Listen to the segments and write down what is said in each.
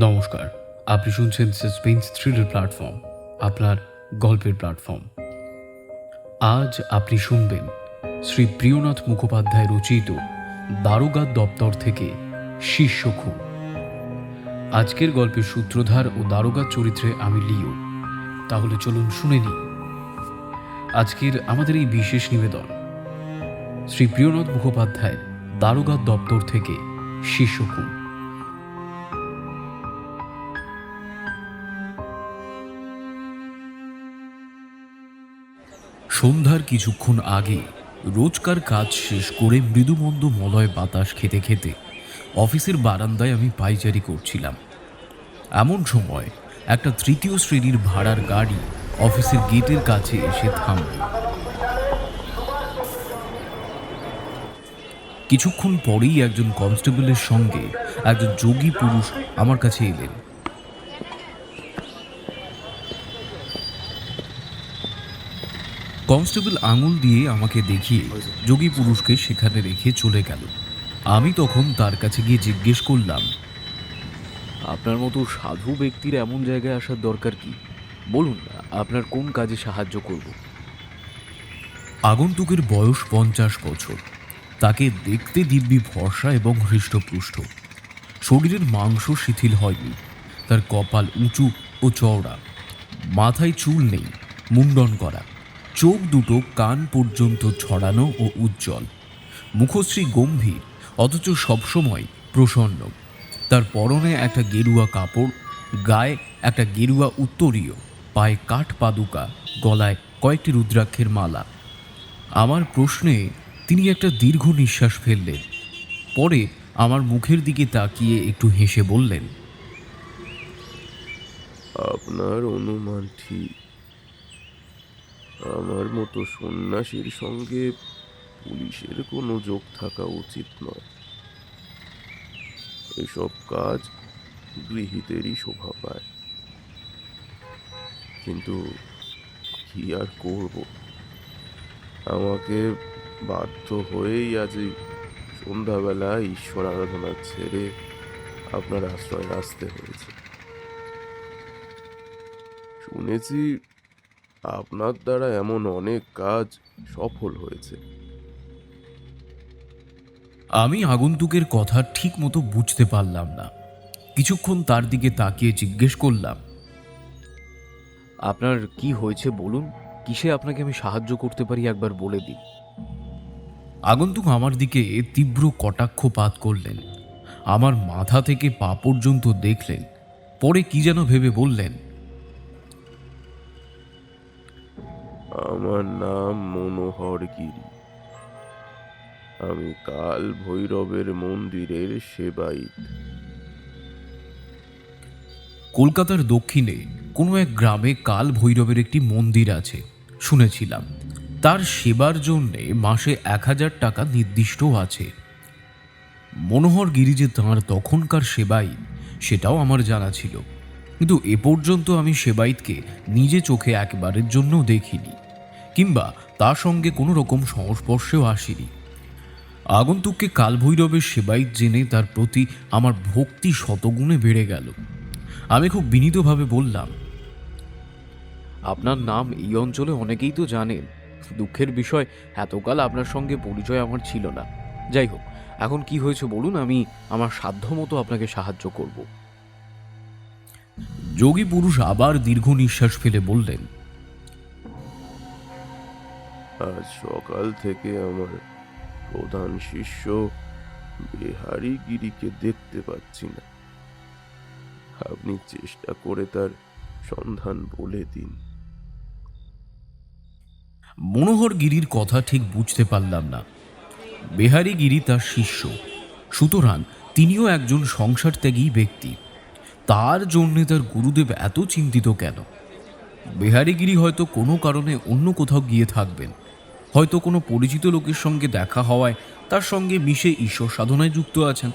নমস্কার, আপনি শুনছেন সাসপেন্স থ্রিলার প্ল্যাটফর্ম, আপনার গল্পের প্ল্যাটফর্ম। আজ আপনি শুনবেন শ্রী প্রিয়নাথ মুখোপাধ্যায় রচিত দারোগা দপ্তর থেকে শিষ্য খুন। আজকের গল্পের সূত্রধার ও দারোগা চরিত্রে আমি লিও। তাহলে চলুন শুনে নিই আজকের আমাদের এই বিশেষ নিবেদন, শ্রী প্রিয়নাথ মুখোপাধ্যায়ের দারোগা দপ্তর থেকে শিষ্য খুন। সন্ধ্যার কিছুক্ষণ আগে রোজকার কাজ শেষ করে মৃদুমন্দ মলয় বাতাস খেতে খেতে অফিসের বারান্দায় আমি পায়চারি করছিলাম। এমন সময় একটা তৃতীয় শ্রেণীর ভাড়ার গাড়ি অফিসের গেটের কাছে এসে থামল। কিছুক্ষণ পরেই একজন কনস্টেবলের সঙ্গে একজন যোগী পুরুষ আমার কাছে এলেন। কনস্টেবল আঙুল দিয়ে আমাকে দেখিয়ে যোগী পুরুষকে সেখানে রেখে চলে গেল। আমি তখন তার কাছে গিয়ে জিজ্ঞেস করলাম, আপনার মতো সাধু ব্যক্তির এমন জায়গায় আসার দরকার কি? বলুন, আপনার কোন কাজে সাহায্য করব? আগন্তুকের বয়স 50 বছর। তাকে দেখতে দিব্যি ফর্সা এবং হৃষ্টপুষ্ট। শরীরের মাংস শিথিল হয়নি। তার কপাল উঁচু ও চওড়া, মাথায় চুল নেই, মুন্ডন করা, চোখ দুটো কান পর্যন্ত ছড়ানো ও উজ্জ্বল। মুখশ্রী গম্ভীর, অথচ সবসময় প্রসন্ন। তার পরনে একটা গেরুয়া কাপড়, গায়ে একটা গেরুয়া উত্তরীয়, পায়ে কাঠ পাদুকা, গলায় কয়েকটি রুদ্রাক্ষের মালা। আমার প্রশ্নে তিনি একটা দীর্ঘ নিঃশ্বাস ফেললেন। পরে আমার মুখের দিকে তাকিয়ে একটু হেসে বললেন, আপনার অনুমান ঠিক। আমার মতো সন্ন্যাসীর সঙ্গে পুলিশের কোনো যোগ থাকা উচিত নয়। এসব কাজ গৃহীতেরই শোভা পায়। কিন্তু কি আর করব, আমাকে বাধ্য হয়েই আজ এই সন্ধ্যাবেলা ঈশ্বর আরাধনা ছেড়ে আপনার আশ্রয়ে আসতে হয়েছে। শুনেছি আপনার দ্বারা এমন অনেক কাজ সফল হয়েছে। আমি আগন্তুকের কথা ঠিক মতো বুঝতে পারলাম না। কিছুক্ষণ তার দিকে তাকিয়ে জিজ্ঞেস করলাম, আপনার কি হয়েছে বলুন, কিসে আপনাকে আমি সাহায্য করতে পারি একবার বলে দিন। আগন্তুক আমার দিকে তীব্র কটাক্ষপাত করলেন। আমার মাথা থেকে পা পর্যন্ত দেখলেন। পরে কি যেন ভেবে বললেন, আমার নাম মনোহর গিরি। আমি কাল ভৈরবের মন্দিরের সেবায়িত। কলকাতার দক্ষিণে কোনো এক গ্রামে কাল ভৈরবের একটি মন্দির আছে শুনেছিলাম। তার সেবার জন্যে মাসে 1000 টাকা নির্দিষ্ট আছে। মনোহর গিরি যে তাঁর তখনকার সেবায়িত সেটাও আমার জানা ছিল, কিন্তু এ পর্যন্ত আমি সেবায়িতকে নিজে চোখে একবারের জন্যও দেখিনি, কিংবা তার সঙ্গে কোনো রকম সংস্পর্শেও আসিনি। আগন্তুককে কালভৈরবের সেবায়িত জেনে তার প্রতি আমার ভক্তি শতগুণে বেড়ে গেল। আমি খুব বিনীতভাবে বললাম, আপনার নাম এই অঞ্চলে অনেকেই তো জানেন। দুঃখের বিষয়, এতকাল আপনার সঙ্গে পরিচয় আমার ছিল না। যাই হোক, এখন কি হয়েছে বলুন, আমি আমার সাধ্য মতো আপনাকে সাহায্য করব। যোগী পুরুষ আবার দীর্ঘ নিঃশ্বাস ফেলে বললেন, আজ সকাল থেকে আমার প্রধান শিষ্য বিহারী গিরিকে দেখতে পাচ্ছি না। আপনি চেষ্টা করে তার সন্ধান বলে দিন। মনোহর গিরির কথা ঠিক বুঝতে পারলাম না। বিহারী গিরি তার শিষ্য, সুতরাং তিনিও একজন সংসার ত্যাগী ব্যক্তি। তার জন্যে তার গুরুদেব এত চিন্তিত কেন? বিহারীগিরি হয়তো কোনো কারণে অন্য কোথাও গিয়ে থাকবেন। হয়তো কোনো পরিচিত লোকের সঙ্গে দেখা হওয়ায় তার সঙ্গে মিশে ঈশ্বর সাধনায় যুক্ত আছেন।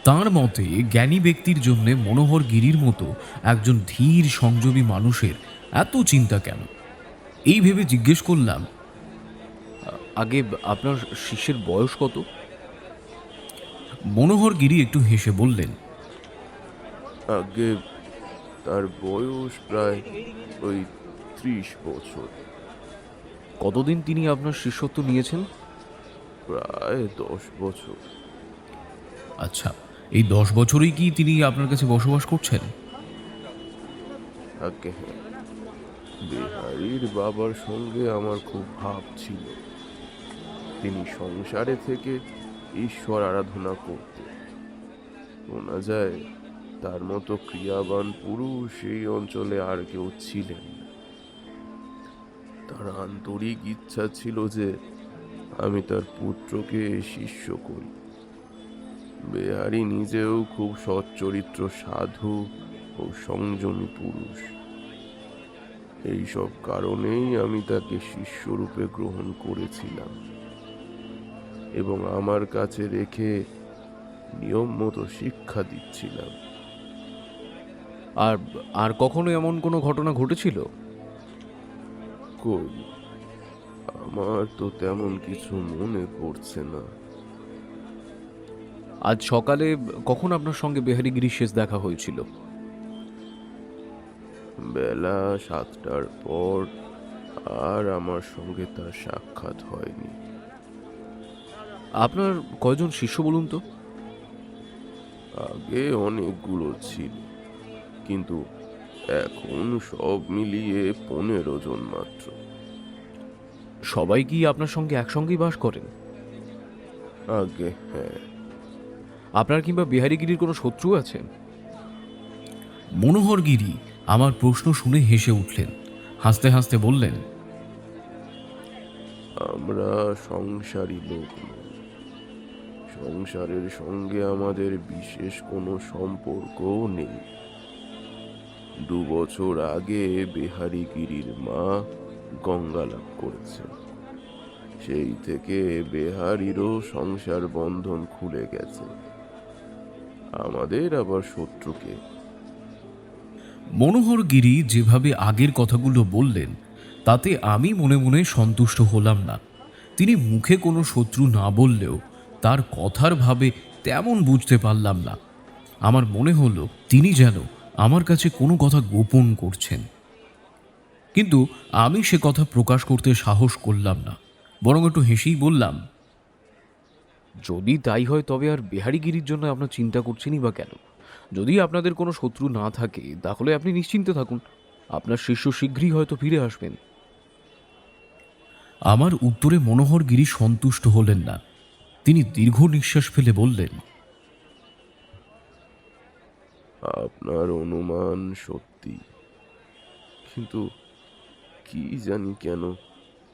তাঁর মতে জ্ঞানী ব্যক্তির জন্য মনোহর গিরির মতো একজন ধীর সংযমী মানুষের এত চিন্তা কেন? এই ভেবে জিজ্ঞেস করলাম, আগে আপনার শিষ্যের বয়স কত? মনোহর গিরি একটু হেসে বললেন, আগে তার বয়স প্রায় ওই 30 বছর। কতদিন তিনি আপনার শিষ্যত্ব নিয়েছেন? প্রায় 10 বছর। আচ্ছা, এই 10 বছরই কি তিনি আপনার কাছে বসবাস করছেন? আগে হ্যাঁ, বিহারীর বাবার সঙ্গে আমার খুব ভাব ছিল। তিনি সংসারে থেকে ঈশ্বর আরাধনা করতেন। শোনা যায় তার মতো ক্রিয়াবান পুরুষ এই অঞ্চলে আর কেউ ছিলেন না। তার আন্তরিক ইচ্ছা ছিল যে আমি তার পুত্রকে শিষ্য করি। বিহারী নিজেও খুব সচ্চরিত্র সাধু ও সংযমী পুরুষ। এইসব কারণেই আমি তাকে শিষ্যরূপে গ্রহণ করেছিলাম এবং আমার কাছে রেখে নিয়ম মতো শিক্ষা দিচ্ছিলাম। আর আর কখনো এমন কোনো ঘটনা ঘটেছিল? কই, আমার তো তেমন কিছু মনে পড়ছে না। আজ সকালে কখন আপনার সঙ্গে বিহারীগিরির শেষ দেখা হয়েছিল? বেলা 7টার পর আর আমার সঙ্গে তার সাক্ষাৎ হয়নি। আপনার কয়জন শিষ্য বলুন তো? আগে অনেকগুলো ছিল, কিন্তু এখন সব মিলিয়ে 15 জন মাত্র। সবাই কি আপনার সঙ্গে একসঙ্গেই বাস করেন? আগে হ্যাঁ। আপনার কিংবা বিহারীগিরির কোনো শত্রু আছেন? মনোহরগিরি আমার প্রশ্ন শুনে হেসে উঠলেন, হাসতে হাসতে বললেন, আমরা সংসারী লোক নই। সংসারের সঙ্গে আমাদের বিশেষ কোনো সম্পর্কও নেই। 2 বছর আগে বিহারীগিরির মা গঙ্গা লাভ করেছেন। সেই থেকে বিহারীরও সংসার বন্ধন খুলে গেছে। আমাদের আবার শত্রুকে। মনোহরগিরি যেভাবে আগের কথাগুলো বললেন তাতে আমি মনে মনে সন্তুষ্ট হলাম না। তিনি মুখে কোনো শত্রু না বললেও তার কথার ভাবে তেমন বুঝতে পারলাম না। আমার মনে হলো তিনি যেন আমার কাছে কোনো কথা গোপন করছেন, কিন্তু আমি সে কথা প্রকাশ করতে সাহস করলাম না, বরং একটু হেসেই বললাম, যদি তাই হয় তবে আর বিহারীগিরির জন্য আপনার চিন্তা করছেনই বা কেন? যদি আপনাদের কোনো শত্রু না থাকে তাহলে আপনি নিশ্চিন্তে থাকুন, আপনার শিষ্য শীঘ্রই হয়তো ফিরে আসবেন। আমার উত্তরে মনোহরগিরি সন্তুষ্ট হলেন না। তিনি দীর্ঘ নিঃশ্বাস ফেলে বললেন, আপনার অনুমান সত্যি, কিন্তু কি জানি কেন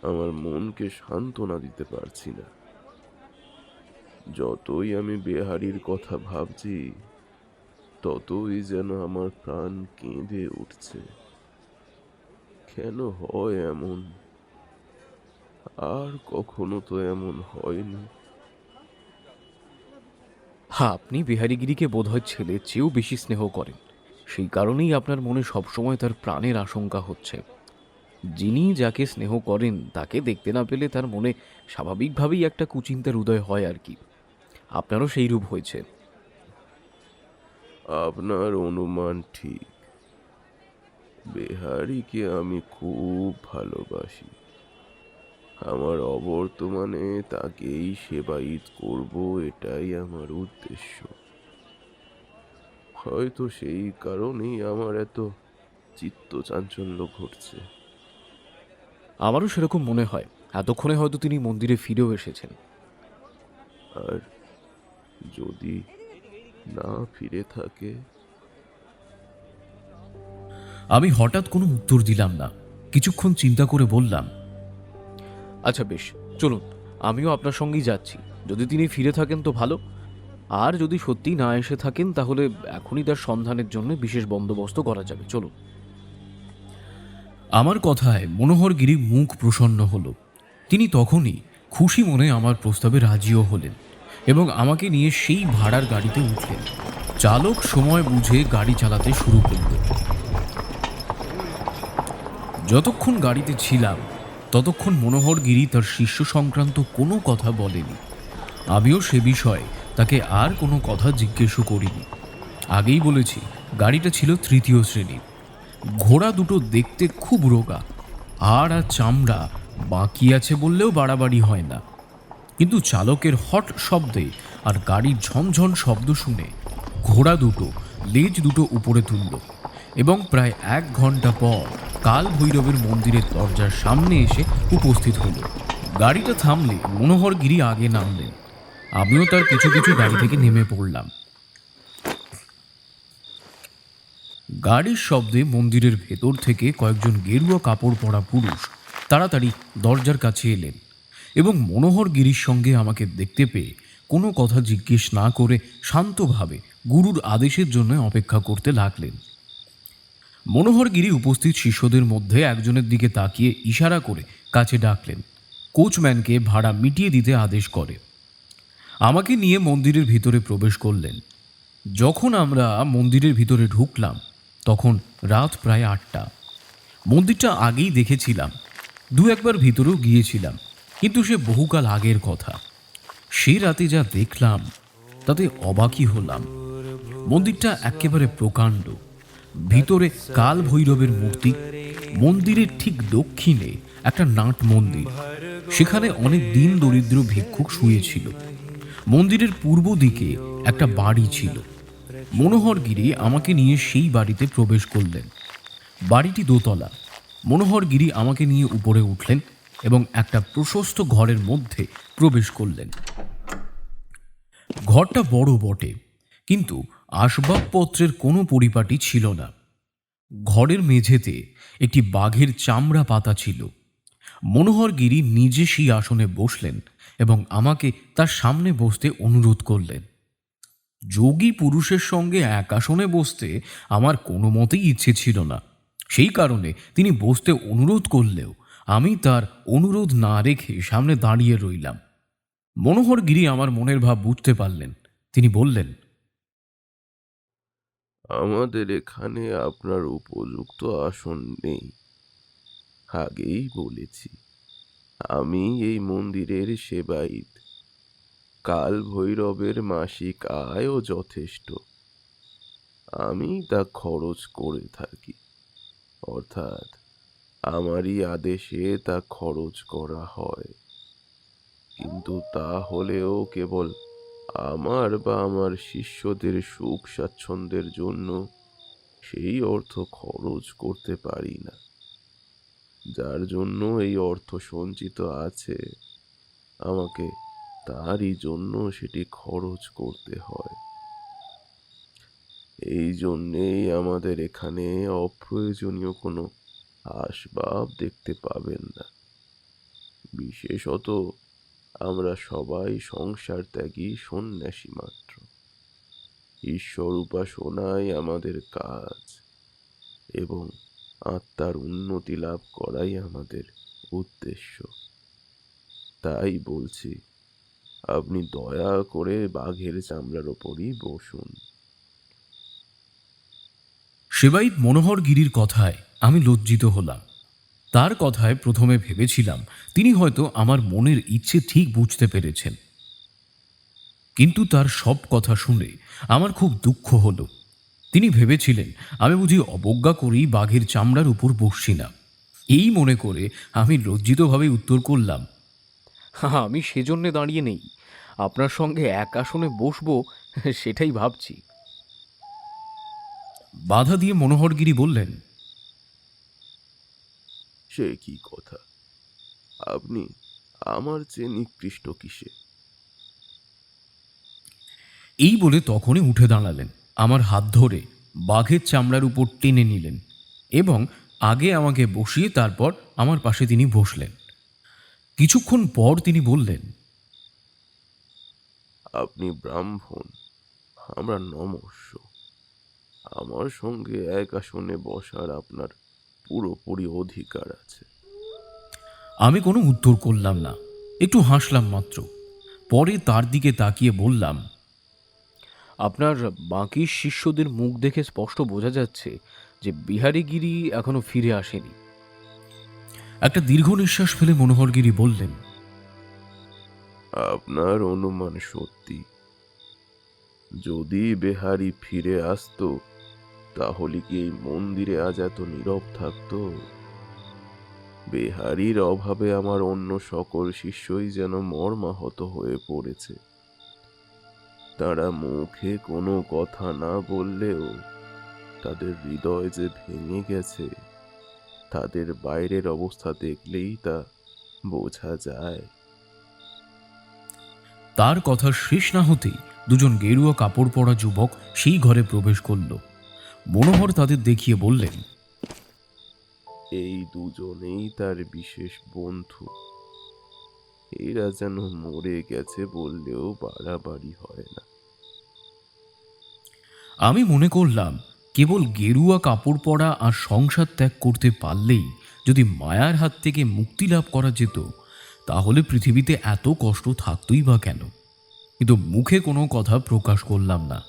আমার মনকে সান্ত্বনা দিতে পারছি না। যতই আমি বিহারীর কথা ভাবছি ততই যেন আমার প্রাণ কেঁদে উঠছে। কেন হয় এমন? আর কখনো তো এমন হয়নি। হ্যাঁ, আপনি বিহারীগিরিকে বোধহয় ছেলের চেয়েও বেশি স্নেহ করেন। সেই কারণেই আপনার মনে সবসময় তার প্রাণের আশঙ্কা হচ্ছে। যিনি যাকে স্নেহ করেন তাকে দেখতে না পেলে তার মনে স্বাভাবিকভাবেই একটা কুচিন্তার উদয় হয় আর কি। আপনারও সেই রূপ হয়েছে। আপনার অনুমান ঠিক। বিহারীকে আমি খুব ভালোবাসি। আমার অবর্তমানে তাকেই সেবায়িত করব, এটাই আমার উদ্দেশ্য। হয়তো সেই কারণেই আমার এত চিত্ত চাঞ্চল্য ঘটছে। আমারও সেরকম মনে হয়। এতক্ষণে হয়তো তিনি মন্দিরে ফিরেও এসেছেন। আর যদি না ফিরে থাকে? আমি হঠাৎ কোনো উত্তর দিলাম না। কিছুক্ষণ চিন্তা করে বললাম, আচ্ছা বেশ, চলুন, আমিও আপনার সঙ্গেই যাচ্ছি। যদি তিনি ফিরে থাকেন তো ভালো, আর যদি সত্যি না এসে থাকেন তাহলে এখনই তার সন্ধানের জন্য বিশেষ বন্দোবস্ত করা যাবে। চলুন। আমার কথায় মনোহরগিরি মুখ প্রসন্ন হলো। তিনি তখনই খুশি মনে আমার প্রস্তাবে রাজিও হলেন এবং আমাকে নিয়ে সেই ভাড়ার গাড়িতে উঠলেন। চালক সময় বুঝে গাড়ি চালাতে শুরু করল। যতক্ষণ গাড়িতে ছিলাম ততক্ষণ মনোহরগিরি তার শিষ্য সংক্রান্ত কোনো কথা বলেনি। আমিও সে বিষয়ে তাকে আর কোনো কথা জিজ্ঞেসও করিনি। আগেই বলেছি গাড়িটা ছিল তৃতীয় শ্রেণীর। ঘোড়া দুটো দেখতে খুব রোগা, হাড় আর চামড়া বাকি আছে বললেও বাড়াবাড়ি হয় না। কিন্তু চালকের হট শব্দে আর গাড়ির ঝনঝন শব্দ শুনে ঘোড়া দুটো লেজ দুটো উপরে তুলল এবং প্রায় 1 ঘন্টা পর কাল ভৈরবের মন্দিরের দরজার সামনে এসে উপস্থিত হলো। গাড়িটা থামলে মনোহরগিরি আগে নামলেন। আমিও তার কিছু কিছু গাড়ি থেকে নেমে পড়লাম। গাড়ির শব্দে মন্দিরের ভেতর থেকে কয়েকজন গেরুয়া কাপড় পরা পুরুষ তাড়াতাড়ি দরজার কাছে এলেন এবং মনোহরগিরির সঙ্গে আমাকে দেখতে পেয়ে কোনো কথা জিজ্ঞেস না করে শান্তভাবে গুরুর আদেশের জন্য অপেক্ষা করতে লাগলেন। মনোহরগিরি উপস্থিত শিষ্যদের মধ্যে একজনের দিকে তাকিয়ে ইশারা করে কাছে ডাকলেন। কোচম্যানকে ভাড়া মিটিয়ে দিতে আদেশ করে আমাকে নিয়ে মন্দিরের ভিতরে প্রবেশ করলেন। যখন আমরা মন্দিরের ভিতরে ঢুকলাম তখন রাত প্রায় 8টা। মন্দিরটা আগেই দেখেছিলাম, দু একবার ভিতরেও গিয়েছিলাম, কিন্তু সে বহুকাল আগের কথা। সেই রাতে যা দেখলাম তাতে অবাকই হলাম। মন্দিরটা একেবারে প্রকাণ্ড। ভিতরে কাল ভৈরবের মূর্তি, মন্দিরের ঠিক দক্ষিণে একটা নাট মন্দির, সেখানে অনেক দিন দরিদ্র ভিক্ষুক শুয়েছিল। মন্দিরের পূর্ব দিকে একটা বাড়ি ছিল। মনোহরগিরি আমাকে নিয়ে সেই বাড়িতে প্রবেশ করলেন। বাড়িটি দোতলা। মনোহরগিরি আমাকে নিয়ে উপরে উঠলেন এবং একটা প্রশস্ত ঘরের মধ্যে প্রবেশ করলেন। ঘরটা বড় বটে, কিন্তু আসবাবপত্রের কোনো পরিপাটি ছিল না। ঘরের মেঝেতে একটি বাঘের চামড়া পাতা ছিল। মনোহরগিরি নিজে সেই আসনে বসলেন এবং আমাকে তার সামনে বসতে অনুরোধ করলেন। যোগী পুরুষের সঙ্গে এক আসনে বসতে আমার কোনো মতেই ইচ্ছে ছিল না। সেই কারণে তিনি বসতে অনুরোধ করলেও আমি তার অনুরোধ না রেখে সামনে দাঁড়িয়ে রইলাম। মনোহরগিরি আমার মনের ভাব বুঝতে পারলেন। তিনি বললেন, আমাদের এখানে আপনার উপযুক্ত আসন নেই। আগেই বলেছি, আমি এই মন্দিরের সেবায়িত। কাল ভৈরবের মাসিক আয়ও যথেষ্ট। আমি তা খরচ করে থাকি, অর্থাৎ আমারই আদেশে তা খরচ করা হয়। কিন্তু তা হলেও কেবল আমার বা আমার শিষ্যদের সুখ স্বাচ্ছন্দ্যের জন্য সেই অর্থ খরচ করতে পারি না। যার জন্য এই অর্থ সঞ্চিত আছে, আমাকে তারই জন্য সেটি খরচ করতে হয়। এই জন্যেই আমাদের এখানে অপ্রয়োজনীয় কোনো আসবাব দেখতে পাবেন না। বিশেষত আমরা সবাই সংসার ত্যাগী সন্ন্যাসী মাত্র। ঈশ্বর উপাসনাই আমাদের কাজ এবং আত্মার উন্নতি লাভ করাই আমাদের উদ্দেশ্য। তাই বলছি, আপনি দয়া করে বাঘের চামড়ার ওপরই বসুন। সেবায়িত মনোহরগিরির কথায় আমি লজ্জিত হলাম। তার কথায় প্রথমে ভেবেছিলাম তিনি হয়তো আমার মনের ইচ্ছে ঠিক বুঝতে পেরেছেন, কিন্তু তার সব কথা শুনে আমার খুব দুঃখ হলো। তিনি ভেবেছিলেন আমি বুঝি অবজ্ঞা করেই বাঘের চামড়ার উপর বসছি না। এই মনে করে আমি লজ্জিতভাবে উত্তর করলাম, আমি সেজন্যে দাঁড়িয়ে নেই, আপনার সঙ্গে এক আসনে বসবো সেটাই ভাবছি। বাধা দিয়ে মনোহরগিরি বললেন, সে কি কথা? আপনি আমার চেয়ে নিকৃষ্ট কিসে? এই বলে তখনই উঠে দাঁড়ালেন, আমার হাত ধরে বাঘের চামড়ার উপর টেনে নিলেন এবং আগে আমাকে বসিয়ে তারপর আমার পাশে তিনি বসলেন। কিছুক্ষণ পর তিনি বললেন, আপনি ব্রাহ্মণ, আমরা নমস্য। আমার সঙ্গে এক আসনে বসার আপনার পুরোপুরি অধিকার আছে। আমি কোনো উত্তর করলাম না, একটু হাসলাম মাত্র। পরে তার দিকে তাকিয়ে বললাম, আপনার বাকি শিষ্যদের মুখ দেখে স্পষ্ট বোঝা যাচ্ছে যে বিহারীগিরি এখনো ফিরে আসেনি। একটা দীর্ঘ নিঃশ্বাস ফেলে মনোহরগিরি বললেন, আপনার অনুমান সত্যি। যদি বেহারি ফিরে আসতো তাহলে কি এই মন্দিরে আজ এত নীরব থাকতো? বেহারির অভাবে আমার অন্য সকল শিষ্যই যেন মর্মাহত হয়ে পড়েছে। তারা মুখে কোনো কথা না বললেও তাদের হৃদয় যে ভেঙে গেছে, তাদের বাইরের অবস্থা দেখলেই তা বোঝা যায়। তার কথা শেষ না হতেই দুজন গেরুয়া কাপড় পরা যুবক সেই ঘরে প্রবেশ করল। মনোহর তাদের দেখিয়ে বললেন, এই দুজনেই তার বিশেষ বন্ধু। এরা যেন মরে গেছে বললেও বাড়াবাড়ি হয় না। আমি মনে করলাম কেবল গেরুয়া কাপড় পরা আর সংসার ত্যাগ করতে পারলেই যদি মায়ার হাত থেকে মুক্তি লাভ করা যেত, তাহলে পৃথিবীতে এত কষ্ট থাকতই বা কেন। কিন্তু মুখে কোনো কথা প্রকাশ করলাম না।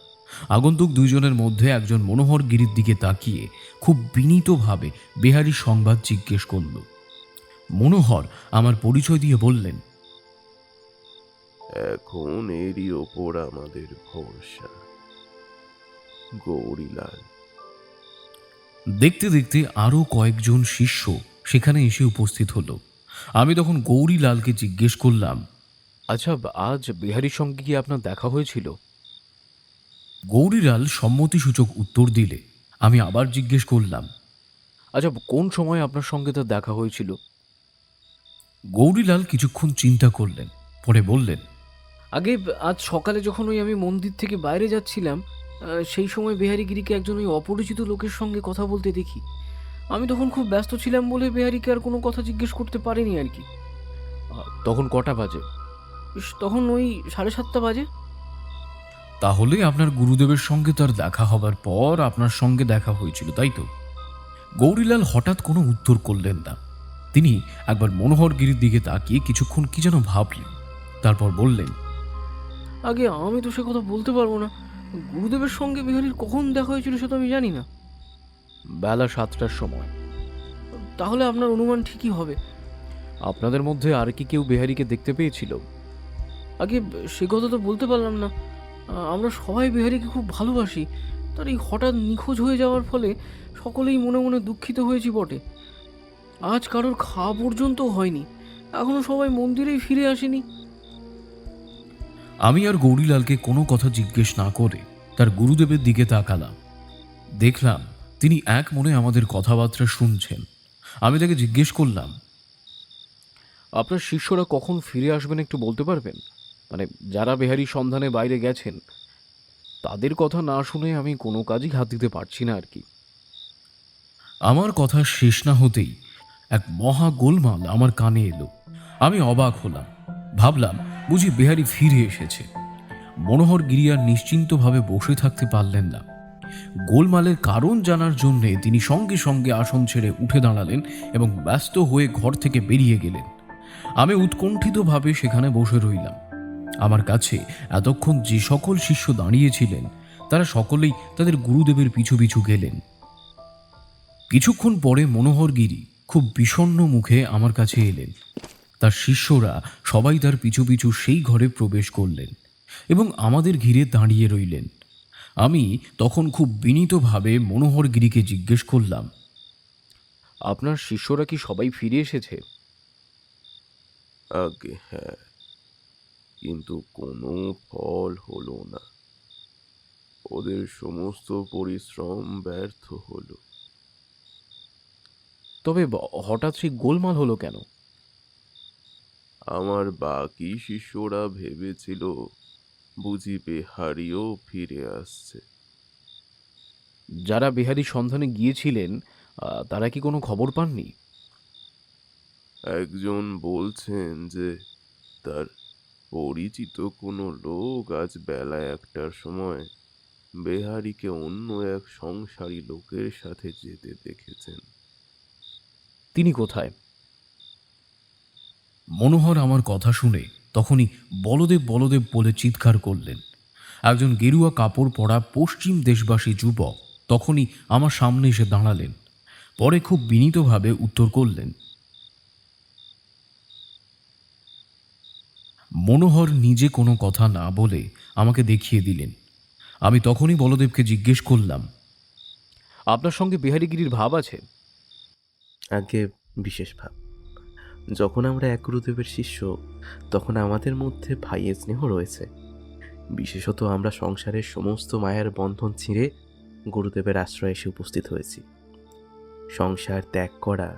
আগন্তুক দুইজনের মধ্যে একজন মনোহর গিরির দিকে তাকিয়ে খুব বিনীতভাবে বেহারির সংবাদ জিজ্ঞেস করল। মনোহর আমার পরিচয় দিয়ে বললেন, এখন এরই ওপর আমাদের ভরসা, গৌরীলাল। দেখতে দেখতে আরও কয়েকজন শিষ্য সেখানে এসে উপস্থিত হলো। আমি তখন গৌরীলালকে জিজ্ঞেস করলাম, আচ্ছা, আজ বিহারীর সঙ্গে কি আপনার দেখা হয়েছিল? গৌরীলাল সম্মতিসূচক উত্তর দিলে আমি আবার জিজ্ঞেস করলাম, আচ্ছা, কোন সময় আপনার সঙ্গে তার দেখা হয়েছিল? গৌরীলাল কিছুক্ষণ চিন্তা করলেন, পরে বললেন, আগে আজ সকালে যখন আমি মন্দির থেকে বাইরে যাচ্ছিলাম, সেই সময় বিহারীগিরিকে একজন অপরিচিত লোকের সঙ্গে কথা বলতে দেখি। আমি তখন খুব ব্যস্ত ছিলাম বলে বিহারীকে আর কোনো কথা জিজ্ঞেস করতে পারিনি আর কি। তখন কটা বাজে? তখন 7:30 বাজে। তাহলে আপনার গুরুদেবের সঙ্গে তার দেখা হবার পর আপনার সঙ্গে দেখা হয়েছিল, তাই তো? গৌরীলাল হঠাৎ কোনো উত্তর করলেন না। তিনি একবার মনোহরগিরির দিকে তাকিয়ে কিছুক্ষণ কি যেন ভাবলেন, তারপর বললেন, আগে আমি তো সে কথা বলতে পারবো না। গুরুদেবের সঙ্গে বিহারীর কখন দেখা হয়েছিল সে তো আমি জানি না। বেলা 7টার সময়। তাহলে আপনার অনুমান ঠিকই হবে। আপনাদের মধ্যে আর কি কেউ বিহারীকে দেখতে পেয়েছিল? আগে সে কথা তো বলতে পারলাম না। আমরা সবাই বিহারীকে খুব ভালোবাসি। তার এই হঠাৎ নিখোঁজ হয়ে যাওয়ার ফলে সকলেই মনে মনে দুঃখিত হয়েছি বটে। আজ কারোর খাওয়া পর্যন্ত হয়নি, এখনো সবাই মন্দিরেই ফিরে আসেনি। আমি আর গৌরীলালকে কোনো কথা জিজ্ঞেস না করে তার গুরুদেবের দিকে তাকালাম। দেখলাম তিনি এক মনে আমাদের কথাবার্তা শুনছেন। আমি তাকে জিজ্ঞেস করলাম, আপনার শিষ্যরা কখন ফিরে আসবেন একটু বলতে পারবেন? মানে যারা বিহারীর সন্ধানে বাইরে গেছেন তাদের কথা না শুনে আমি কোনো কাজই হাত দিতে পারছি না আর কি। আমার কথা শেষ না হতেই এক মহা গোলমাল আমার কানে এলো। আমি অবাক হলাম, ভাবলাম বুঝি বিহারী ফিরে এসেছে। মনোহর গিরিয়ার নিশ্চিন্তভাবে বসে থাকতে পারলেন না। গোলমালের কারণ জানার জন্যে তিনি সঙ্গে সঙ্গে আসন ছেড়ে উঠে দাঁড়ালেন এবং ব্যস্ত হয়ে ঘর থেকে বেরিয়ে গেলেন। আমি উৎকণ্ঠিতভাবে সেখানে বসে রইলাম। আমার কাছে এতক্ষণ যে সকল শিষ্য দাঁড়িয়েছিলেন তারা সকলেই তাদের গুরুদেবের পিছু পিছু গেলেন। কিছুক্ষণ পরে মনোহরগিরি খুব বিষণ্ণ মুখে আমার কাছে এলেন। তার শিষ্যরা সবাই তার পিছু পিছু সেই ঘরে প্রবেশ করলেন এবং আমাদের ঘিরে দাঁড়িয়ে রইলেন। আমি তখন খুব বিনীতভাবে মনোহরগিরিকে জিজ্ঞেস করলাম, আপনার শিষ্যরা কি সবাই ফিরে এসেছে? আগে হ্যাঁ, কিন্তু কোনো ফল হলো না। ওদের সমস্ত পরিশ্রম ব্যর্থ হলো। তবে হঠাৎ সেই গোলমাল হলো কেন? আমার বাকি শিষ্যরা ভেবেছিল বুঝি বেহারিও ফিরে আসছে। যারা বিহারীর সন্ধানে গিয়েছিলেন তারা কি কোনো খবর পাননি? একজন বলছেন যে তার পরিচিত কোনো লোক আজ বেলা 1টার সময় বেহারিকে অন্য এক সংসারী লোকের সাথে যেতে দেখেছেন। তিনি কোথায়? মনোহর আমার কথা শুনে তখনই বলদেব বলদেব বলে চিৎকার করলেন। একজন গেরুয়া কাপড় পরা পশ্চিম দেশবাসী যুবক তখনই আমার সামনে এসে দাঁড়ালেন। পরে খুব বিনীতভাবে উত্তর করলেন। মনোহর নিজে কোনো কথা না বলে আমাকে দেখিয়ে দিলেন। আমি তখনই বলদেবকে জিজ্ঞেস করলাম, আপনার সঙ্গে বিহারীগিরির ভাব আছে? আগে বিশেষ ভাব। যখন আমরা এক গুরুদেবের শিষ্য, তখন আমাদের মধ্যে ভাইয়ের স্নেহ রয়েছে। বিশেষত আমরা সংসারের সমস্ত মায়ার বন্ধন ছিঁড়ে গুরুদেবের আশ্রয়ে এসে উপস্থিত হয়েছি। সংসার ত্যাগ করা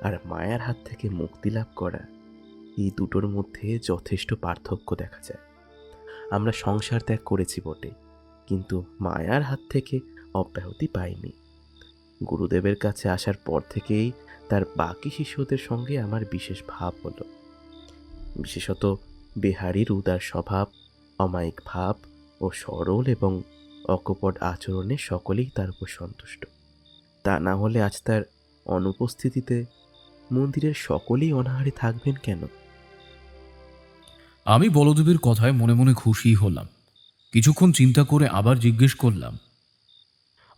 আর মায়ার হাত থেকে মুক্তি লাভ করা, এই দুটোর মধ্যে যথেষ্ট পার্থক্য দেখা যায়। আমরা সংসার ত্যাগ করেছি বটে, কিন্তু মায়ার হাত থেকে অব্যাহতি পাইনি। গুরুদেবের কাছে আসার পর থেকেই তার বাকি শিষ্যদের সঙ্গে আমার বিশেষ ভাব হলো। বিশেষত বিহারীর উদার স্বভাব, অমায়িক ভাব ও সরল এবং অকপট আচরণে সকলেই তার উপর সন্তুষ্ট। তা না হলে আজ তার অনুপস্থিতিতে মন্দিরের সকলেই অনাহারে থাকবেন কেন? আমি বলদেবের কথায় মনে মনে খুশি হলাম। কিছুক্ষণ চিন্তা করে আবার জিজ্ঞেস করলাম,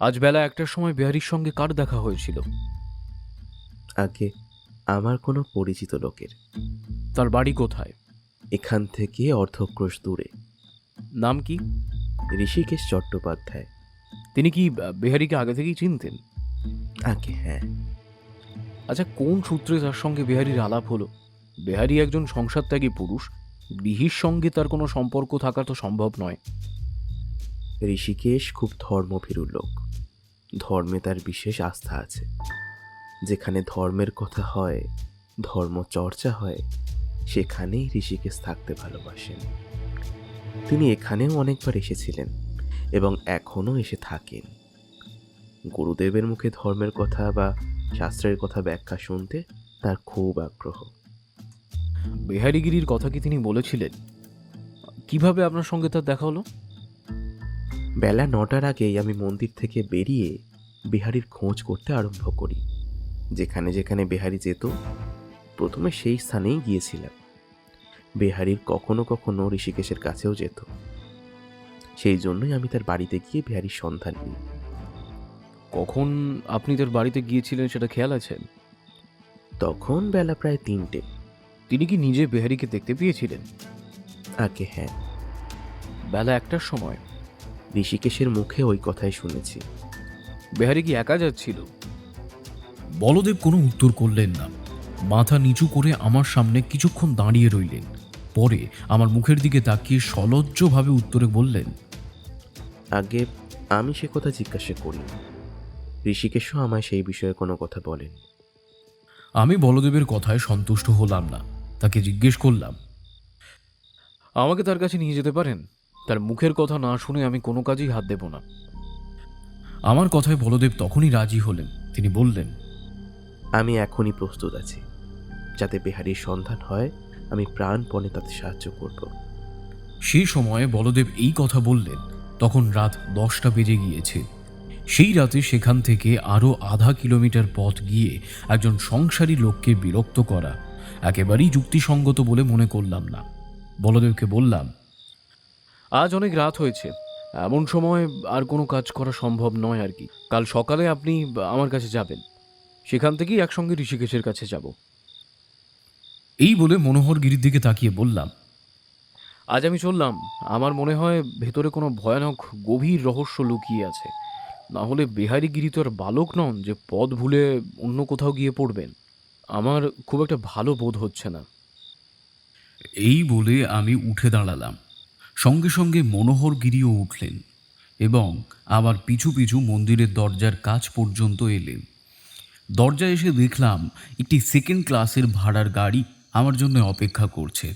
আজ বেলা 1টার সময় বিহারীর সঙ্গে কার দেখা হয়েছিল? আগে আমার কোনো পরিচিত লোকের। তার বাড়ি কোথায়? এখান থেকে অর্ধক্রোশ দূরে। নাম কি? ঋষিকেশ চট্টোপাধ্যায়। তিনি কি বিহারীকে আগে থেকেই চিনতেন? আগে হ্যাঁ। আচ্ছা, কোন সূত্রে তার সঙ্গে বিহারীর আলাপ হলো? বিহারী একজন সংসারত্যাগী পুরুষ, গৃহীর সঙ্গে তার কোনো সম্পর্ক থাকা তো সম্ভব নয়। ঋষিকেশ খুব ধর্মভীরু লোক। ধর্মে তার বিশেষ আস্থা আছে। যেখানে ধর্মের কথা হয়, ধর্ম চর্চা হয়, সেখানেই ঋষিকেশ থাকতে ভালোবাসেন। তিনি এখানেও অনেকবার এসেছিলেন এবং এখনও এসে থাকেন। গুরুদেবের মুখে ধর্মের কথা বা শাস্ত্রের কথা ব্যাখ্যা শুনতে তার খুব আগ্রহ। বিহারীগিরির কথা কি তিনি বলেছিলেন? কিভাবে আপনার সঙ্গে তার দেখা হলো? বেলা 9টার আগেই আমি মন্দির থেকে বেরিয়ে বিহারীর খোঁজ করতে আরম্ভ করি। যেখানে যেখানে বিহারী যেত, প্রথমে সেই স্থানেই গিয়েছিলাম। বিহারীর কখনো কখনো ঋষিকেশের কাছেও যেত। সেই জন্যই আমি তার বাড়িতে গিয়ে বিহারীর সন্ধান নিই। কখন আপনি তার বাড়িতে গিয়েছিলেন সেটা খেয়াল আছে? তখন বেলা প্রায় 3টে। তিনি কি নিজে বিহারীকে দেখতে পেয়েছিলেন? আগে হ্যাঁ, বেলা 1টার সময়? ঋষিকেশের মুখে ওই কথাই শুনেছি। বিহারী কি একা যাচ্ছিল? বলদেব কোনো উত্তর করলেন না। মাথা নিচু করে আমার সামনে কিছুক্ষণ দাঁড়িয়ে রইলেন। পরে আমার মুখের দিকে তাকিয়ে সলজ্জভাবে উত্তরে বললেন, আগে আমি সে কথা জিজ্ঞাসা করি। ঋষিকেশও আমায় সেই বিষয়ে কোনো কথা বলেন। আমি বলদেবের কথায় সন্তুষ্ট হলাম না। তাকে জিজ্ঞেস করলাম, আমাকে তার কাছে নিয়ে যেতে পারেন? তার মুখের কথা না শুনে আমি কোনো কাজেই হাত দেব না। আমার কথায় বলদেব তখনই রাজি হলেন। তিনি বললেন, আমি এখনই প্রস্তুত আছি। যাতে বিহারীর সন্ধান হয়, আমি প্রাণপণে তাতে সাহায্য করব। সেই সময়ে বলদেব এই কথা বললেন তখন রাত 10টা বেজে গিয়েছে। সেই রাতে সেখান থেকে আরও আধা কিলোমিটার পথ গিয়ে একজন সংসারী লোককে বিরক্ত করা একেবারেই যুক্তিসঙ্গত বলে মনে করলাম না। বলদেবকে বললাম, আজ অনেক রাত হয়েছে, এমন সময় আর কোনো কাজ করা সম্ভব নয় আর কি। কাল সকালে আপনি আমার কাছে যাবেন, সেখান থেকেই একসঙ্গে ঋষিকেশের কাছে যাব। এই বলে মনোহরগিরির দিকে তাকিয়ে বললাম, আজ আমি চললাম। আমার মনে হয় ভেতরে কোনো ভয়ানক গভীর রহস্য লুকিয়ে আছে। না হলে বিহারীগিরি তো আর বালক নন যে পথ ভুলে অন্য কোথাও গিয়ে পড়বেন। আমার খুব একটা ভালো বোধ হচ্ছে না। এই বলে আমি উঠে দাঁড়ালাম। সঙ্গে সঙ্গে মনোহরগিরিও উঠলেন এবং আবার পিছু পিছু মন্দিরের দরজার কাছ পর্যন্ত এলেন। দরজায় এসে দেখলাম একটি সেকেন্ড ক্লাসের ভাড়ার গাড়ি আমার জন্য অপেক্ষা করছে।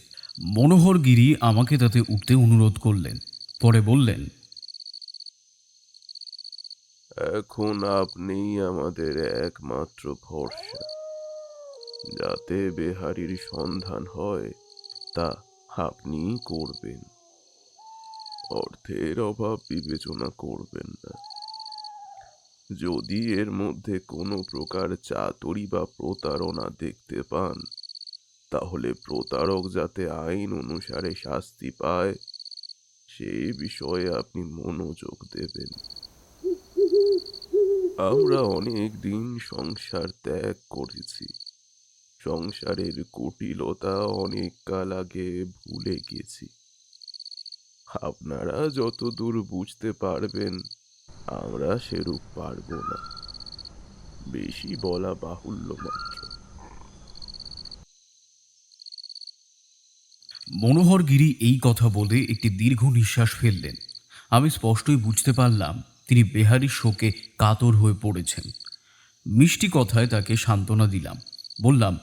মনোহরগিরি আমাকে তাতে উঠতে অনুরোধ করলেন। পরে বললেন, এখন আপনি আমাদের একমাত্র ভরসা। যাতে বিহারীর সন্ধান হয় তা আপনি করবেন। অর্থের অভাব বিবেচনা করবেন না। যদি এর মধ্যে কোনো প্রকার চাতুরি বা প্রতারণা দেখতে পান, তাহলে প্রতারক যাতে আইন অনুসারে শাস্তি পায় সে বিষয়ে আপনি মনোযোগ দেবেন। আমরা অনেক দিন সংসার ত্যাগ করেছি। সংসারের কুটিলতা অনেক কাল আগে ভুলে গেছি। আপনারা যত দূর বুঝতে পারবেন আমরা সেরূপ পারবো না, বেশি বলা বাহুল্য মাত্র। মনোহর গিরি এই কথা বলে একটি দীর্ঘ নিঃশ্বাস ফেললেন। আমি স্পষ্টই বুঝতে পারলাম তিনি বেহারির শোকে কাতর হয়ে পড়েছেন। মিষ্টি কথায় তাকে সান্ত্বনা দিলাম। বললাম,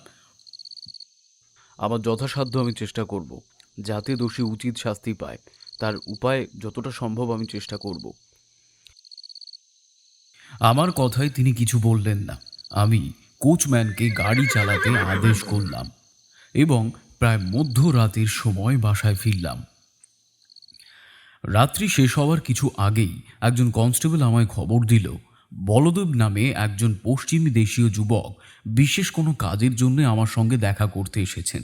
আমার যথাসাধ্য আমি চেষ্টা করব যাতে দোষী উচিত শাস্তি পায়, তার উপায় যতটা সম্ভব আমি চেষ্টা করব। আমার কথায় তিনি কিছু বললেন না। আমি কোচম্যানকে গাড়ি চালাতে আদেশ করলাম এবং প্রায় মধ্যরাতের সময় বাসায় ফিরলাম। রাত্রি শেষ হওয়ার কিছু আগেই একজন কনস্টেবল আমায় খবর দিল বলদেব নামে একজন পশ্চিমী দেশীয় যুবক বিশেষ কোনো কাজের জন্য আমার সঙ্গে দেখা করতে এসেছেন।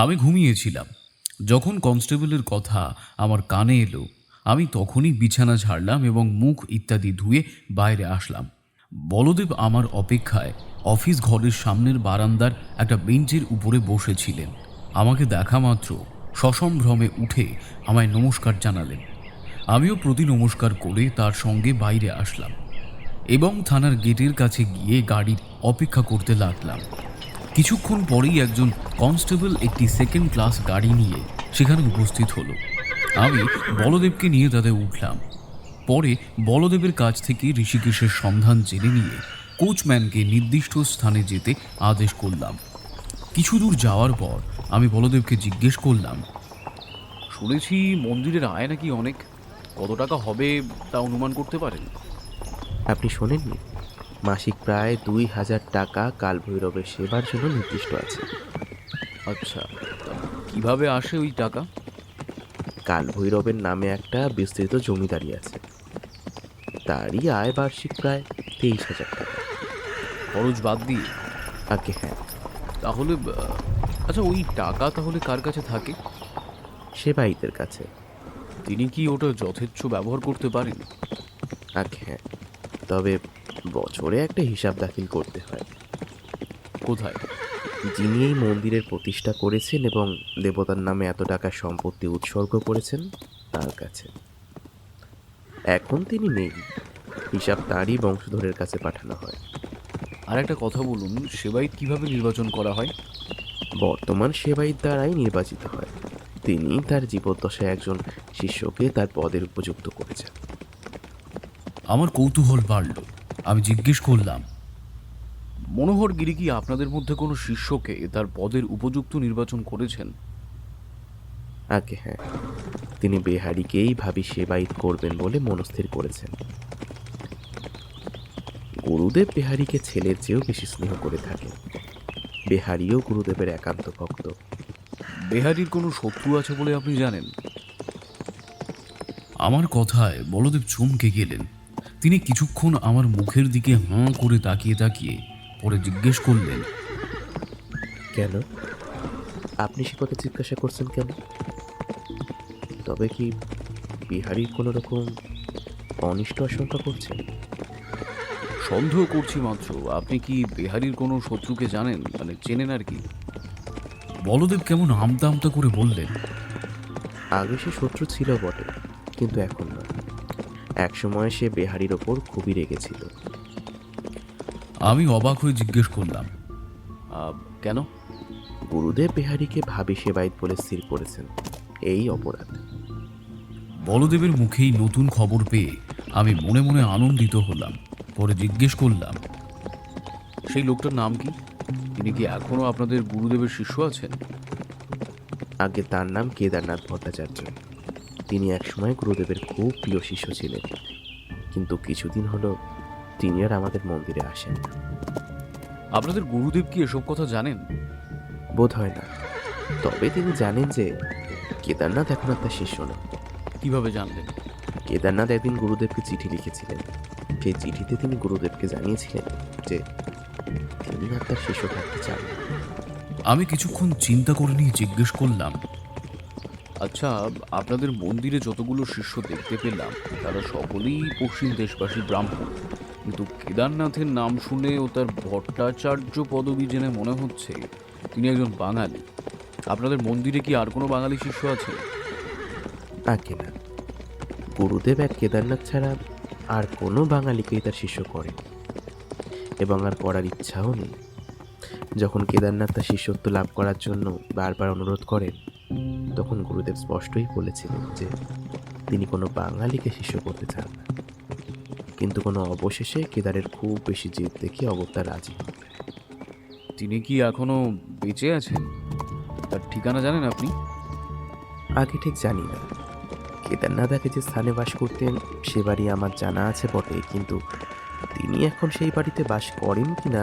আমি ঘুমিয়েছিলাম। যখন কনস্টেবলের কথা আমার কানে এলো আমি তখনই বিছানা ঝাড়লাম এবং মুখ ইত্যাদি ধুয়ে বাইরে আসলাম। বলদেব আমার অপেক্ষায় অফিস ঘরের সামনের বারান্দার একটা বেঞ্চের উপরে বসেছিলেন। আমাকে দেখা মাত্র সসম্ভ্রমে উঠে আমায় নমস্কার জানালেন। আমিও প্রতি নমস্কার করে তার সঙ্গে বাইরে আসলাম এবং থানার গেটের কাছে গিয়ে গাড়ির অপেক্ষা করতে লাগলাম। কিছুক্ষণ পরেই একজন কনস্টেবল একটি সেকেন্ড ক্লাস গাড়ি নিয়ে সেখানে উপস্থিত হলো। আমি বলদেবকে নিয়ে তাতে উঠলাম। পরে বলদেবের কাছ থেকে ঋষিকেশের সন্ধান জেনে নিয়ে কোচম্যানকে নির্দিষ্ট স্থানে যেতে আদেশ করলাম। কিছু দূর যাওয়ার পর আমি বলদেবকে জিজ্ঞেস করলাম, শুনেছি মন্দিরের আয় নাকি অনেক, কত টাকা হবে তা অনুমান করতে পারেন? আপনি শোনেননি? মাসিক প্রায় 2000 টাকা কালভৈরবের সেবার জন্য নির্দিষ্ট আছে। আচ্ছা, তা কিভাবে আসে ওই টাকা? কালভৈরবের নামে একটা বিস্তৃত জমিদারি আছে, তারই আয় বার্ষিক প্রায় 23,000 টাকা। খরচ বাদ দিয়ে? আগে হ্যাঁ। তাহলে আচ্ছা, ওই টাকা তাহলে কার কাছে থাকে? সেবায়িতের কাছে। তিনি কি ওটা যথেচ্ছ ব্যবহার করতে পারেন? আগে হ্যাঁ, তবে বছরে একটা হিসাব দাখিল করতে হয়। কোথায়? যিনি এই মন্দিরের প্রতিষ্ঠা করেছেন এবং দেবতার নামে এত টাকার সম্পত্তি উৎসর্গ করেছেন তার কাছে। এখন তিনি নেই, হিসাব তারই বংশধরের কাছে পাঠানো হয়। আর একটা কথা বলুন, সেবায়িত কিভাবে নির্বাচন করা হয়? বর্তমান সেবায়িত দ্বারাই নির্বাচিত হয়। তিনি তার জীবদ্দশায় একজন শিষ্যকে তার পদের উপযুক্ত করেছেন। আমার কৌতূহল বাড়ল। আমি জিজ্ঞেস করলাম, মনোহর গিরি কি আপনাদের মধ্যে কোনো শিষ্যকে তার পদের উপযুক্ত নির্বাচন করেছেন? আগে হ্যাঁ, তিনি বেহারিকেই ভাবি সেবায়িত করবেন বলে মনস্থির করেছেন। গুরুদেব বেহারিকে ছেলের চেয়েও বেশি স্নেহ করে থাকেন। বেহারিও গুরুদেবের একান্ত ভক্ত। বেহারির কোনো শত্রু আছে বলে আপনি জানেন? আমার কথায় বলদেব চমকে গেলেন। তিনি কিছুক্ষণ আমার মুখের দিকে হাঁ করে তাকিয়ে তাকিয়ে পরে জিজ্ঞেস করলেন, কেন? আপনি সে কথা জিজ্ঞাসা করছেন কেন? তবে কি বিহারির কোনো রকম অনিষ্ট আশঙ্কা করছেন? সন্দেহ করছি মাত্র। আপনি কি বেহারির কোনো শত্রুকে জানেন, মানে চেনেন আর কি? বলদেব কেমন আমতা আমতা করে বললেন, আগে সে শত্রু ছিল বটে, কিন্তু এখন না। একসময় সে বেহারির ওপর খুবই রেগেছিল। আমি অবাক হয়ে জিজ্ঞেস করলাম, কেন? গুরুদেব বেহারিকে ভাবি সেবায়িত বলে স্থির করেছেন, এই অপরাধ। বলদেবের মুখেই নতুন খবর পেয়ে আমি মনে মনে আনন্দিত হলাম। পরে জিজ্ঞেস করলাম, সেই লোকটার নাম কি? তিনি কি এখনো আপনাদের গুরুদেবের শিষ্য আছেন? আগে তার নাম কেদারনাথ ভট্টাচার্য। তিনি একসময় গুরুদেবের খুব প্রিয় শিষ্য ছিলেন, কিন্তু কিছুদিন হলো তিনি আর আমাদের মন্দিরে আসেন না। আপনাদের গুরুদেব কি এসব কথা জানেন? বোধ হয় না, তবে তিনি জানেন যে কেদারনাথ এখন আর তার শিষ্য নয়। কিভাবে জানলেন? কেদারনাথ একদিন গুরুদেবকে চিঠি লিখেছিলেন। সেই চিঠিতে তিনি গুরুদেবকে জানিয়েছিলেন যে তিনি আর তার শিষ্য থাকতে চান না। আমি কিছুক্ষণ চিন্তা করে নিয়ে জিজ্ঞেস করলাম, আচ্ছা, আপনাদের মন্দিরে যতগুলো শিষ্য দেখতে পেলাম তারা সকলেই পশ্চিম দেশবাসী ব্রাহ্মণ, কিন্তু কেদারনাথের নাম শুনে ও তার ভট্টাচার্য পদবী জেনে মনে হচ্ছে তিনি একজন বাঙালি। আপনাদের মন্দিরে কি আর কোনো বাঙালি শিষ্য আছে? আগে না, গুরুদেব এক কেদারনাথ ছাড়া আর কোনো বাঙালিকেই তার শিষ্য করেন এবং আর করার ইচ্ছাও নেই। যখন কেদারনাথ তার শিষ্যত্ব লাভ করার জন্য বারবার অনুরোধ করেন, তখন গুরুদেব স্পষ্টই বলেছিলেন যে তিনি কোনো বাঙালিকে শিষ্য করতে চান না। কিন্তু কোনো অবশেষে কেদারের খুব বেশি জেদ দেখে অগত্যা রাজি হন। তিনি কি এখনো বেঁচে আছেন? তার ঠিকানা জানেন আপনি? আগে ঠিক জানি না। কেদারনাথ আগে যে স্থানে বাস করতেন সে বাড়ি আমার জানা আছে বটে, কিন্তু তিনি এখন সেই বাড়িতে বাস করেন কিনা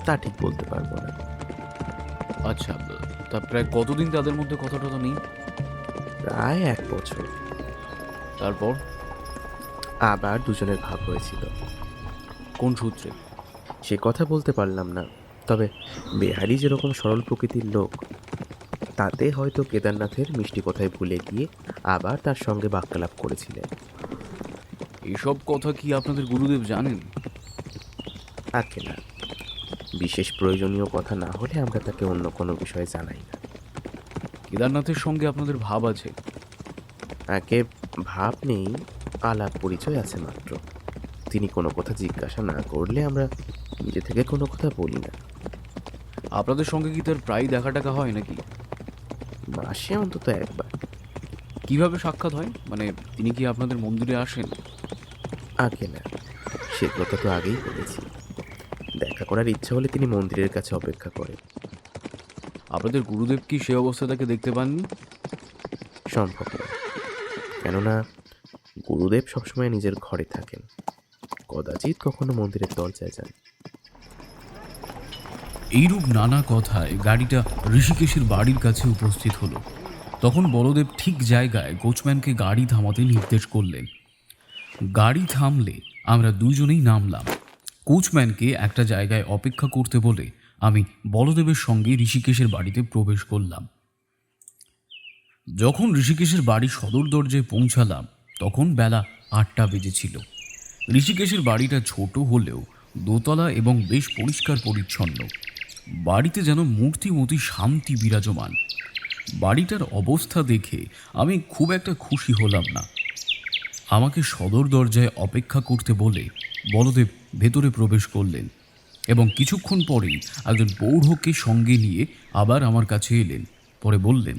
তা ঠিক বলতে পারবো না। আচ্ছা, তা প্রায় কতদিন তাদের মধ্যে কথা টথা নেই? প্রায় 1 বছর। তারপর আবার দুজনের ভাব হয়েছিল। কোন সূত্রে? সে কথা বলতে পারলাম না, তবে বেহারি যেরকম সরল প্রকৃতির লোক, তাতে হয়তো কেদারনাথের মিষ্টি কথায় ভুলে গিয়ে আবার তার সঙ্গে বাক্যালাপ করেছিলেন। এসব কথা কি আপনাদের গুরুদেব জানেন? আগে না, বিশেষ প্রয়োজনীয় কথা না হলে আমরা তাকে অন্য কোনো বিষয়ে জানাই না। কেদারনাথের সঙ্গে আপনাদের ভাব আছে? আগে ভাব নেই, আলাপ পরিচয় আছে মাত্র। তিনি কোনো কথা জিজ্ঞাসা না করলে আমরা নিজে থেকে কোনো কথা বলি না। আপনাদের সঙ্গে কি তার প্রায় দেখা টাকা হয় নাকি? মাসে অন্তত একবার। কিভাবে সাক্ষাৎ হয়? মানে তিনি কি আপনাদের মন্দিরে আসেন? আগে না, সে কথা তো আগেই বলেছি। দেখা করার ইচ্ছা হলে তিনি মন্দিরের কাছে অপেক্ষা করেন। আপনাদের গুরুদেব কি সে অবস্থা তাকে দেখতে পাননি? সম্ভব না, কেননা গুরুদেব সবসময় নিজের ঘরে থাকেন, কদাচিৎ কখনো মন্দিরের দরজায় যান। এইরূপ নানা কথায় গাড়িটা ঋষিকেশের বাড়ির কাছে উপস্থিত হলো। তখন বলদেব ঠিক জায়গায় কোচম্যানকে গাড়ি থামাতে নির্দেশ করলেন। গাড়ি থামলে আমরা দুজনেই নামলাম। কোচম্যানকে একটা জায়গায় অপেক্ষা করতে বলে আমি বলদেবের সঙ্গে ঋষিকেশের বাড়িতে প্রবেশ করলাম। যখন ঋষিকেশের বাড়ির সদর দরজায় পৌঁছালাম তখন বেলা 8টা বেজেছিল। ঋষিকেশের বাড়িটা ছোট হলেও দোতলা এবং বেশ পরিষ্কার পরিচ্ছন্ন। বাড়িতে যেন মূর্তিমতি শান্তি বিরাজমান। বাড়িটার অবস্থা দেখে আমি খুব একটা খুশি হলাম না। আমাকে সদর দরজায় অপেক্ষা করতে বলে বলদেব ভেতরে প্রবেশ করলেন এবং কিছুক্ষণ পরেই একজন প্রৌঢ়কে সঙ্গে নিয়ে আবার আমার কাছে এলেন। পরে বললেন,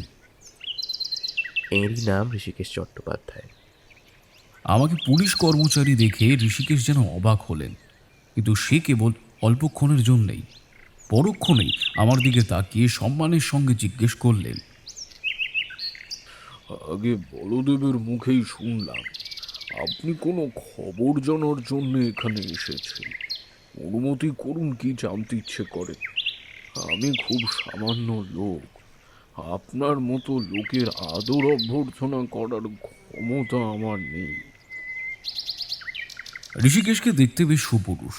এরই নাম ঋষিকেশ চট্টোপাধ্যায়। আমাকে পুলিশ কর্মচারী দেখে ঋষিকেশ যেন অবাক হলেন, কিন্তু সে কেবল অল্পক্ষণের জন্যেই। পরক্ষণেই আমার দিকে তাকিয়ে সম্মানের সঙ্গে জিজ্ঞেস করলেন, আগে বলদেবের মুখেই শুনলাম আপনি কোনো খবর জানার জন্য এখানে এসেছেন। অনুমতি করুন, কি জানতে ইচ্ছে করে। আমি খুব সামান্য লোক, আপনার মতো লোকের আদর অভ্যর্থনা করার ক্ষমতা আমার নেই। ঋষিকেশকে দেখতে বেশ সুপুরুষ।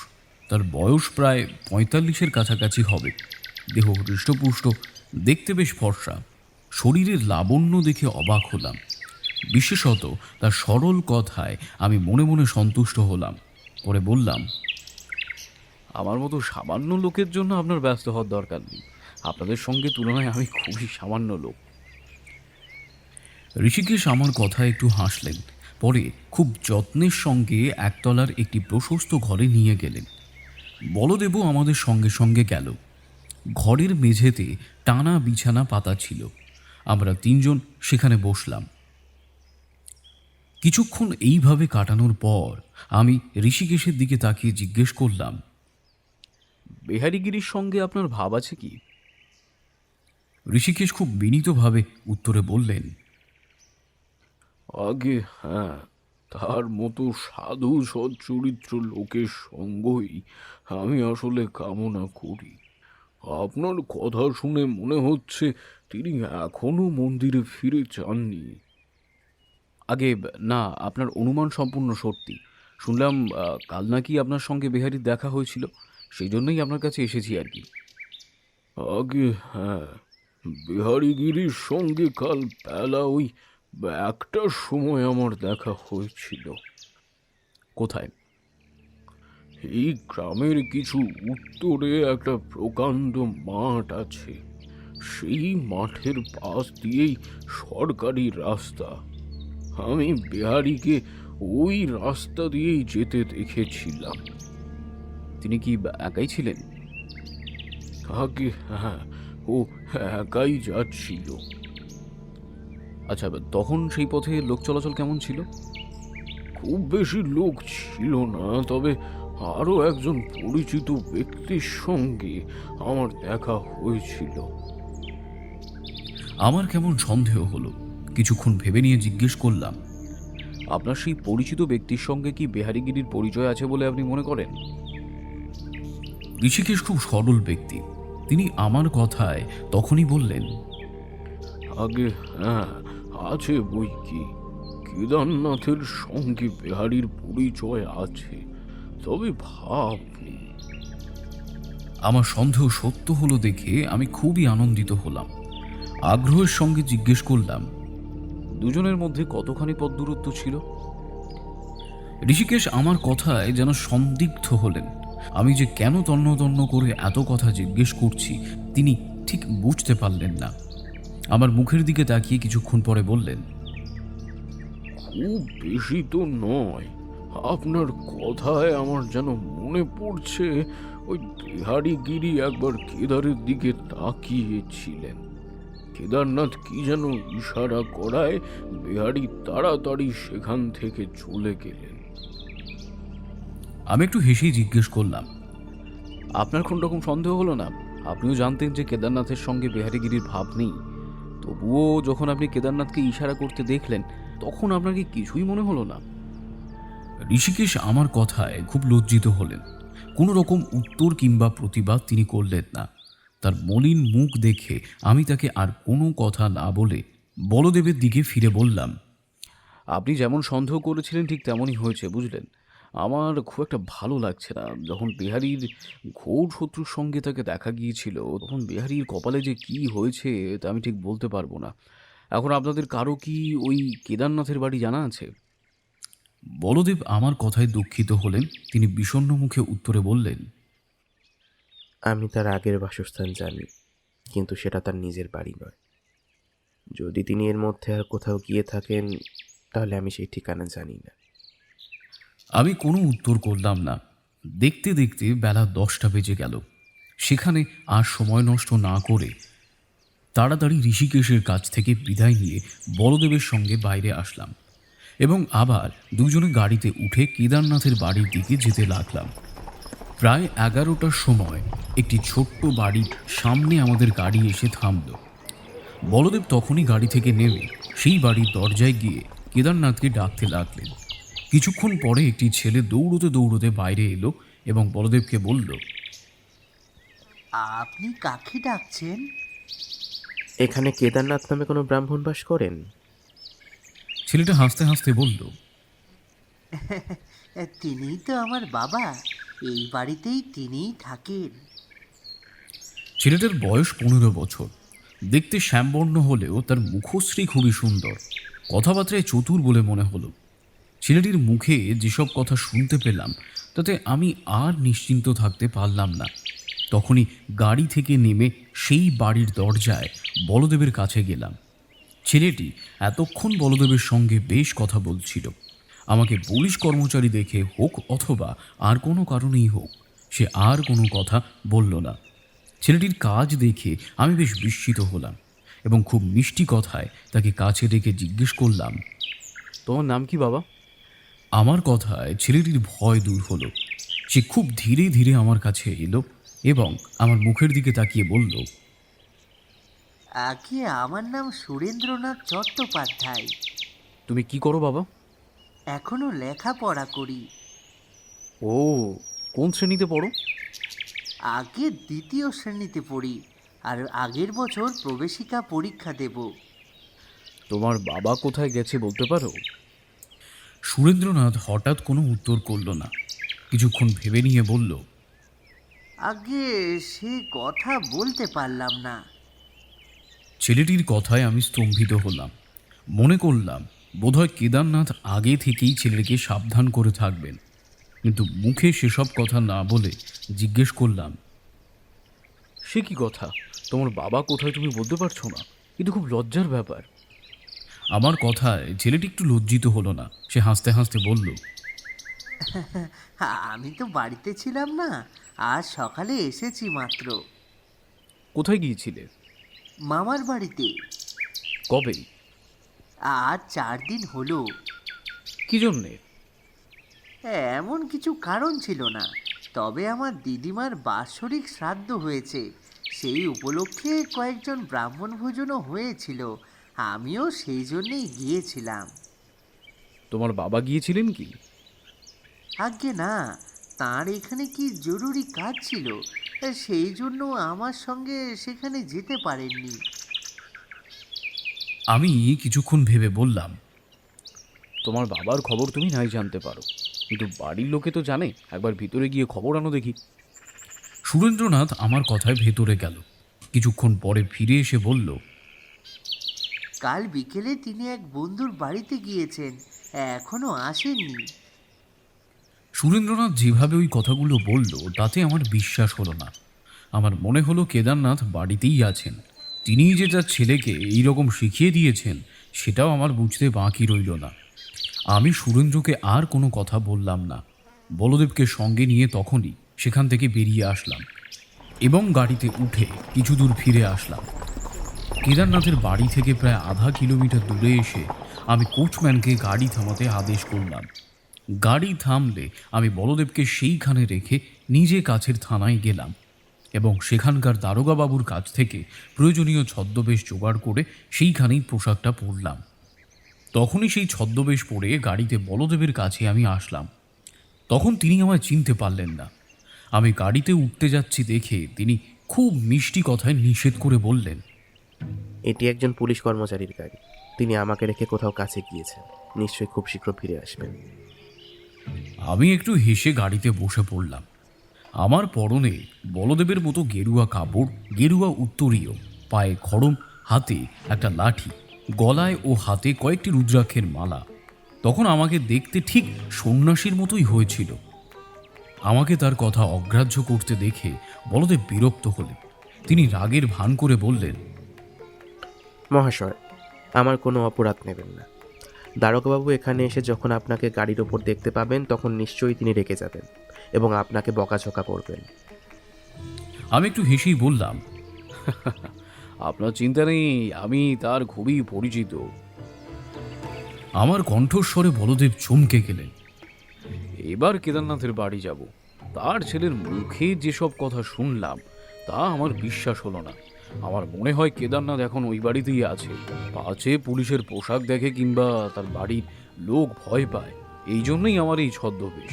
তার বয়স প্রায় 45-এর কাছাকাছি হবে। দেহ হৃষ্টপুষ্ট, দেখতে বেশ ফর্সা। শরীরের লাবণ্য দেখে অবাক হলাম। বিশেষত তার সরল কথায় আমি মনে মনে সন্তুষ্ট হলাম। পরে বললাম, আমার মতো সামান্য লোকের জন্য আপনার ব্যস্ত হওয়ার দরকার নেই। আপনাদের সঙ্গে তুলনায় আমি খুবই সামান্য লোক। ঋষিকেশ আমার কথায় একটু হাসলেন। পরে খুব যত্নের সঙ্গে একতলার একটি প্রশস্ত ঘরে নিয়ে গেলেন। বলদেবও আমাদের সঙ্গে সঙ্গে গেল। ঘরের মেঝেতে টানা বিছানা পাতা ছিল। আমরা 3 জন সেখানে বসলাম। কিছুক্ষণ এইভাবে কাটানোর পর আমি ঋষিকেশের দিকে তাকিয়ে জিজ্ঞেস করলাম, বেহারিগিরির সঙ্গে আপনার ভাব আছে কি? ঋষিকেশ খুব বিনীতভাবে উত্তরে বললেন, আগে হ্যাঁ, তার মতো সাধু সচ্চরিত্র লোকের সঙ্গই আমি আসলে কামনা করি। আপনার কথা শুনে মনে হচ্ছে তিনি এখনো মন্দিরে ফিরে যাননি। আগে না, আপনার অনুমান সম্পূর্ণ সত্যি। শুনলাম কাল নাকি আপনার সঙ্গে বেহারির দেখা হয়েছিল, সেই জন্যই আপনার কাছে এসেছি আর কি। আগে হ্যাঁ, বিহারীগিরির সঙ্গে কাল বেলা ওই 1টার সময় আমার দেখা হয়েছিল। কোথায়? এই গ্রামের কিছু উত্তরে একটা প্রকাণ্ড মাঠ আছে, সেই মাঠের পাশ দিয়েই সরকারি রাস্তা। আমি বিহারীকে ওই রাস্তা দিয়েই যেতে দেখেছিলাম। তিনি কি একাই ছিলেন? আগে হ্যাঁ, ও একাই যাচ্ছিল। আচ্ছা, তখন সেই পথে লোক চলাচল কেমন ছিল? খুব বেশি লোক ছিল না, তবে আরো একজন পরিচিত ব্যক্তির সঙ্গে আমার দেখা হয়েছিল। আমার কেমন সন্দেহ হলো। কিছুক্ষণ ভেবে নিয়ে জিজ্ঞেস করলাম, আপনার সেই পরিচিত ব্যক্তির সঙ্গে কি বিহারীগিরির পরিচয় আছে বলে আপনি মনে করেন? ঋষিকেশ খুব সরল ব্যক্তি। তিনি আমার কথায় তখনই বললেন, আগে হ্যাঁ, আছে বই কি। কেদারনাথের সঙ্গে বিহারীর পরিচয় আছে, তবে ভাব নেই। আমার সন্দেহ সত্য হলো দেখে আমি খুবই আনন্দিত হলাম। আগ্রহের সঙ্গে জিজ্ঞেস করলাম, দুজনের মধ্যে কতখানি পথ দূরত্ব ছিল? ঋষিকেশ আমার কথায় যেন সন্দিগ্ধ হলেন। আমি যে কেন তন্ন তন্ন করে এত কথা জিজ্ঞেস করছি তিনি ঠিক বুঝতে পারলেন না। আমার মুখের দিকে তাকিয়ে কিছুক্ষণ পরে বললেন, খুব বেশি তো নয়। আপনার কথায় আমার যেন মনে পড়ছে ওই বিহারীগিরি একবার কেদারের দিকে তাকিয়েছিলেন। কেদারনাথ কি যেন ইশারা করায় বিহারী তাড়াতাড়ি সেখান থেকে চলে গেলেন। আমি একটু হেসেই জিজ্ঞেস করলাম, আপনার কোন রকম সন্দেহ হলো না? আপনিও জানতেন যে কেদারনাথের সঙ্গে বিহারীগিরির ভাব নেই, তবুও যখন আপনি কেদারনাথকে ইশারা করতে দেখলেন তখন আপনার কি কিছুই মনে হলো না? ঋষিকেশ আমার কথায় খুব লজ্জিত হলেন। কোনো রকম উত্তর কিংবা প্রতিবাদ তিনি করলেন না। তার মলিন মুখ দেখে আমি তাকে আর কোনো কথা না বলে বলদেবের দিকে ফিরে বললাম, আপনি যেমন সন্দেহ করেছিলেন ঠিক তেমনই হয়েছে, বুঝলেন? আমার খুব একটা ভালো লাগছে না। যখন বিহারীর ঘোর শত্রুর সঙ্গে তাকে দেখা গিয়েছিল তখন বিহারীর কপালে যে কি হয়েছে তা আমি ঠিক বলতে পারবো না। এখন আপনাদের কারো কি ওই কেদারনাথের বাড়ি জানা আছে? বলদেব আমার কথায় দুঃখিত হলেন। তিনি বিষণ্ণ মুখে উত্তরে বললেন, আমি তার আগের বাসস্থান জানি, কিন্তু সেটা তার নিজের বাড়ি নয়। যদি তিনি এর মধ্যে আর কোথাও গিয়ে থাকেন তাহলে আমি সেই ঠিকানা জানি না। আমি কোনো উত্তর করলাম না। দেখতে দেখতে বেলা 10টা বেজে গেল। সেখানে আর সময় নষ্ট না করে তাড়াতাড়ি ঋষিকেশের কাছ থেকে বিদায় নিয়ে বলদেবের সঙ্গে বাইরে আসলাম এবং আবার দুজনে গাড়িতে উঠে কেদারনাথের বাড়ির দিকে যেতে লাগলাম। প্রায় 11টার সময় একটি ছোট্ট বাড়ির সামনে আমাদের গাড়ি এসে থামল। বলদেব তখনই গাড়ি থেকে নেমে সেই বাড়ির দরজায় গিয়ে কেদারনাথকে ডাকতে লাগলেন। কিছুক্ষণ পরে একটি ছেলে দৌড়তে দৌড়তে বাইরে এলো এবং বলদেবকে বলল, আপনি কাকে ডাকছেন? এখানে কেদারনাথ নামে কোনো ব্রাহ্মণ বাস করেন? ছেলেটা হাসতে হাসতে বলল, তিনিই তো আমার বাবা, এই বাড়িতেই তিনিই থাকেন। ছেলেটার বয়স 15 বছর। দেখতে শ্যামবর্ণ হলেও তার মুখশ্রী খুবই সুন্দর। কথাবার্তায় চতুর বলে মনে হলো। ছেলেটির মুখে যেসব কথা শুনতে পেলাম তাতে আমি আর নিশ্চিন্ত থাকতে পারলাম না। তখনই গাড়ি থেকে নেমে সেই বাড়ির দরজায় বলদেবের কাছে গেলাম। ছেলেটি এতক্ষণ বলদেবের সঙ্গে বেশ কথা বলছিল। আমাকে পুলিশ কর্মচারী দেখে হোক অথবা আর কোনো কারণেই হোক সে আর কোনো কথা বলল না। ছেলেটির কাজ দেখে আমি বেশ বিস্মিত হলাম এবং খুব মিষ্টি কথায় তাকে কাছে ডেকে জিজ্ঞেস করলাম, তোমার নাম কি বাবা? আমার কথায় ছেলেটির ভয় দূর হলো। সে খুব ধীরে ধীরে আমার কাছে এলো এবং আমার মুখের দিকে তাকিয়ে বলল, আগে আমার নাম সুরেন্দ্রনাথ চট্টোপাধ্যায়। তুমি কি করো বাবা? এখনো লেখাপড়া করি। ও, কোন শ্রেণীতে পড়ো? আগে দ্বিতীয় শ্রেণীতে পড়ি, আর আগের বছর প্রবেশিকা পরীক্ষা দেব। তোমার বাবা কোথায় গেছে বলতে পারো? সুরেন্দ্রনাথ হঠাৎ কোনো উত্তর করল না। কিছুক্ষণ ভেবে নিয়ে বলল, আগে সে কথা বলতে পারলাম না। ছেলেটির কথায় আমি স্তম্ভিত হলাম। মনে করলাম বোধহয় কেদারনাথ আগে থেকেই ছেলেকে সাবধান করে থাকবেন, কিন্তু মুখে সেসব কথা না বলে জিজ্ঞেস করলাম, সে কি কথা? তোমার বাবা কোথায় তুমি বলতে পারছো না? কিন্তু খুব লজ্জার ব্যাপার। আমার কথায় ছেলেটি একটু লজ্জিত হলো না। সে হাসতে হাসতে বলল, আমি তো বাড়িতে ছিলাম না, আজ সকালে এসেছি মাত্র। কোথায় গিয়েছিলে? মামার বাড়িতে। কবে? আজ 4 দিন হলো। কি জন্যে? এমন কিছু কারণ ছিল না, তবে আমার দিদিমার বাৎসরিক শ্রাদ্ধ হয়েছে, সেই উপলক্ষে কয়েকজন ব্রাহ্মণ ভোজনও হয়েছিল, আমিও সেই জন্যেই গিয়েছিলাম। তোমার বাবা গিয়েছিলেন কি? আজ্ঞে না, তার এখানে কি জরুরি কাজ ছিল, সেই জন্য আমার সঙ্গে সেখানে যেতে পারেননি। আমি কিছুক্ষণ ভেবে বললাম, তোমার বাবার খবর তুমি নাই জানতে পারো, কিন্তু বাড়ির লোকে তো জানে। একবার ভিতরে গিয়ে খবর আনো দেখি। সুরেন্দ্রনাথ আমার কথায় ভেতরে গেল। কিছুক্ষণ পরে ফিরে এসে বলল, কাল বিকেলে তিনি এক বন্ধুর বাড়িতে গিয়েছেন, এখনো আসেননি। সুরেন্দ্রনাথ যেভাবে ওই কথাগুলো বলল তাতে আমার বিশ্বাস হলো না। আমার মনে হলো কেদারনাথ বাড়িতেই আছেন। তিনিই যে তার ছেলেকে এই রকম শিখিয়ে দিয়েছেন সেটাও আমার বুঝতে বাকি রইল না। আমি সুরেন্দ্রকে আর কোনো কথা বললাম না। বলদেবকে সঙ্গে নিয়ে তখনই সেখান থেকে বেরিয়ে আসলাম এবং গাড়িতে উঠে কিছু দূর ফিরে আসলাম। কেদারনাথের বাড়ি থেকে প্রায় আধা কিলোমিটার দূরে এসে আমি কোচম্যানকে গাড়ি থামাতে আদেশ করলাম। গাড়ি থামলে আমি বলদেবকে সেইখানে রেখে নিজে কাছের থানায় গেলাম এবং সেখানকার দারোগাবাবুর কাছ থেকে প্রয়োজনীয় ছদ্মবেশ জোগাড় করে সেইখানেই পোশাকটা পরলাম। তখনই সেই ছদ্মবেশ পরে গাড়িতে বলদেবের কাছে আমি আসলাম। তখন তিনি আমায় চিনতে পারলেন না। আমি গাড়িতে উঠতে যাচ্ছি দেখে তিনি খুব মিষ্টি কথায় নিষেধ করে বললেন, এটি একজন পুলিশ কর্মচারীর গাড়ি। তিনি আমাকে রেখে কোথাও কাছে গিয়েছেন, নিশ্চয়ই খুব শীঘ্র ফিরে আসবেন। আমি একটু হেসে গাড়িতে বসে পড়লাম। আমার পরনে বলদেবের মতো গেরুয়া কাপড়, গেরুয়া উত্তরীয়, পায়ে খড়ম, হাতে একটা লাঠি, গলায় ও হাতে কয়েকটি রুদ্রাক্ষের মালা। তখন আমাকে দেখতে ঠিক সন্ন্যাসীর মতোই হয়েছিল। আমাকে তার কথা অগ্রাহ্য করতে দেখে বলদেব বিরক্ত হলেন। তিনি রাগের ভান করে বললেন, মহাশয়, আমার কোনো অপরাধ নেবেন না। দারোগাবাবু এখানে এসে যখন আপনাকে গাড়ির ওপর দেখতে পাবেন তখন নিশ্চয়ই তিনি রেগে যাবেন এবং আপনাকে বকাঝকা করবেন। আমি একটু হেসেই বললাম, আপনার চিন্তা নেই, আমি তার খুবই পরিচিত। আমার কণ্ঠস্বরে বলদেব চমকে গেলেন। এবার কেদারনাথের বাড়ি যাব, তার ছেলের মুখে যেসব কথা শুনলাম তা আমার বিশ্বাস হলো না। আমার মনে হয় কেদারনাথ এখন ওই বাড়িতেই আছে। পাছে পুলিশের পোশাক দেখে কিংবা তার বাড়ির লোক ভয় পায়, এই জন্যই আমার এই ছদ্মবেশ।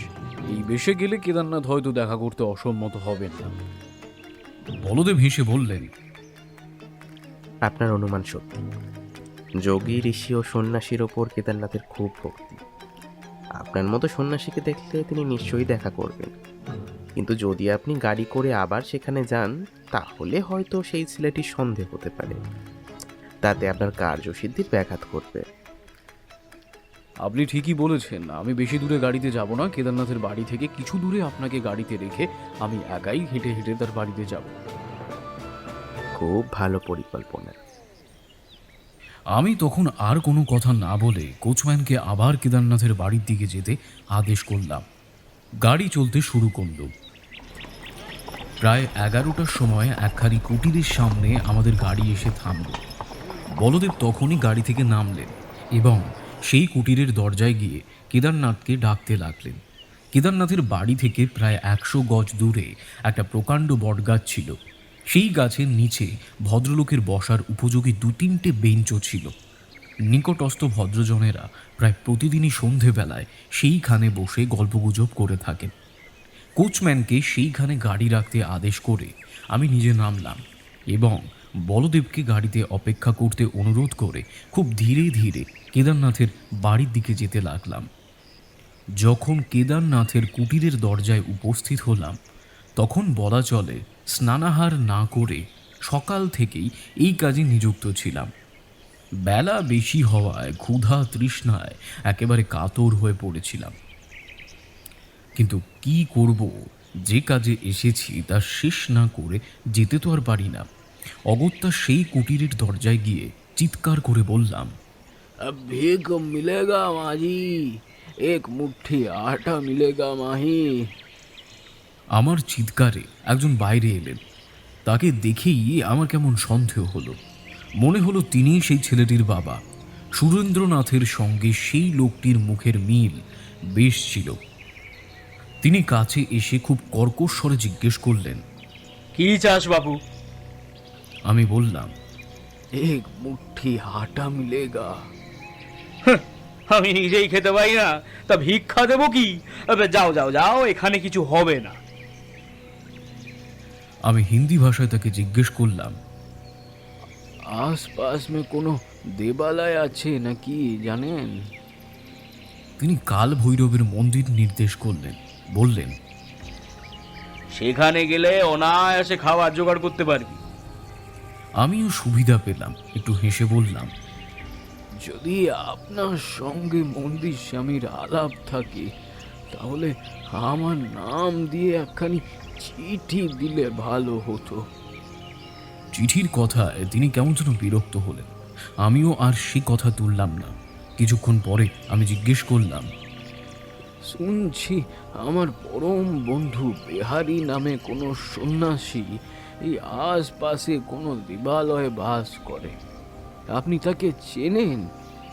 এই বেশে গেলে কেদারনাথ হয়তো দেখা করতে অসম্মত হবেন না। বলদেব হেসে বললেন, আপনার অনুমান সত্যি। যোগী, ঋষি ও সন্ন্যাসীর ওপর কেদারনাথের খুব ভক্তি। আপনার মতো সন্ন্যাসীকে দেখলে তিনি নিশ্চয়ই দেখা করবেন, কিন্তু যদি আপনি গাড়ি করে আবার সেখানে যান তাহলে হয়তো সেই ছেলেটির সন্দেহ হতে পারে, তাতে আপনার কার্যসিদ্ধির ব্যাঘাত ঘটবে। আপনি ঠিকই বলেছেন, আমি বেশি দূরে গাড়িতে যাব না। কেদারনাথের বাড়ি থেকে কিছু দূরে আপনাকে গাড়িতে রেখে আমি একাই হেঁটে হেঁটে তার বাড়িতে যাব। খুব ভালো পরিকল্পনা। আমি তখন আর কোনো কথা না বলে কোচম্যানকে আবার কেদারনাথের বাড়ির দিকে যেতে আদেশ করলাম। গাড়ি চলতে শুরু করল। প্রায় 11টার সময় একখানি কুটিরের সামনে আমাদের গাড়ি এসে থামল। বলদেব তখনই গাড়ি থেকে নামলেন এবং সেই কুটিরের দরজায় গিয়ে কেদারনাথকে ডাকতে লাগলেন। কেদারনাথের বাড়ি থেকে প্রায় 100 গজ দূরে একটা প্রকাণ্ড বটগাছ ছিল। সেই গাছের নিচে ভদ্রলোকের বসার উপযোগী 2-3টে বেঞ্চও ছিল। নিকটস্থ ভদ্রজনেরা প্রায় প্রতিদিনই সন্ধেবেলায় সেইখানে বসে গল্পগুজব করে থাকেন। কোচম্যানকে সেইখানে গাড়ি রাখতে আদেশ করে আমি নিজে নামলাম এবং বলদেবকে গাড়িতে অপেক্ষা করতে অনুরোধ করে খুব ধীরে ধীরে কেদারনাথের বাড়ির দিকে যেতে লাগলাম। যখন কেদারনাথের কুটিরের দরজায় উপস্থিত হলাম তখন বলা চলে স্নানাহার না করে সকাল থেকেই এই কাজে নিযুক্ত ছিলাম। বেলা বেশি হওয়ায় ক্ষুধা তৃষ্ণায় একেবারে কাতর হয়ে পড়েছিলাম, কিন্তু কি করব, যে কাজে এসেছি তা শেষ না করে যেতে তো আর পারি না। অগত্যা সেই কুটিরের দরজায় গিয়ে চিৎকার করে বললাম, अब भीख मिलेगा माजी, एक मुट्ठी आटा मिलेगा माही। আমার চিৎকারে একজন বাইরে এলেন। তাকে দেখেই আমার কেমন সন্দেহ হলো। মনে হলো তিনিই সেই ছেলেটির বাবা। সুরেন্দ্রনাথের সঙ্গে সেই লোকটির মুখের মিল বেশ ছিল। তিনি কাছে এসে খুব কর্কশ স্বরে জিজ্ঞেস করলেন, কি চাস বাবু? আমি বললাম, एक मुट्ठी आटा मिलेगा। আমি নিজেই খেতে পাই না, তা ভিক্ষা দেবো কি? আবে যাও যাও যাও, এখানে কিছু হবে না। আমি হিন্দি ভাষায় তাকে জিজ্ঞেস করলাম, आसपास में कोनो देवालय আছে নাকি জানেন? তিনি কাল ভৈরবের মন্দির নির্দেশ করলেন। বললেন, সেখানে গেলে অনায়াসে খাবার জোগাড় করতে পারবি। আমিও সুবিধা পেলাম। একটু হেসে বললাম, যদি আপনার সঙ্গে মন্দির স্বামীর আলাপ থাকে তাহলে আমার নাম দিয়ে একখানি চিঠি দিলে ভালো হতো। চিঠির কথায় তিনি কেমন যেন বিরক্ত হলেন। আমিও আর সে কথা তুললাম না। কিছুক্ষণ পরে আমি জিজ্ঞেস করলাম, শুনছি আমার পরম বন্ধু বিহারী নামে কোনো সন্ন্যাসী এই আশপাশে কোনো দেবালয়ে বাস করে। আপনি তাকে চেনেন?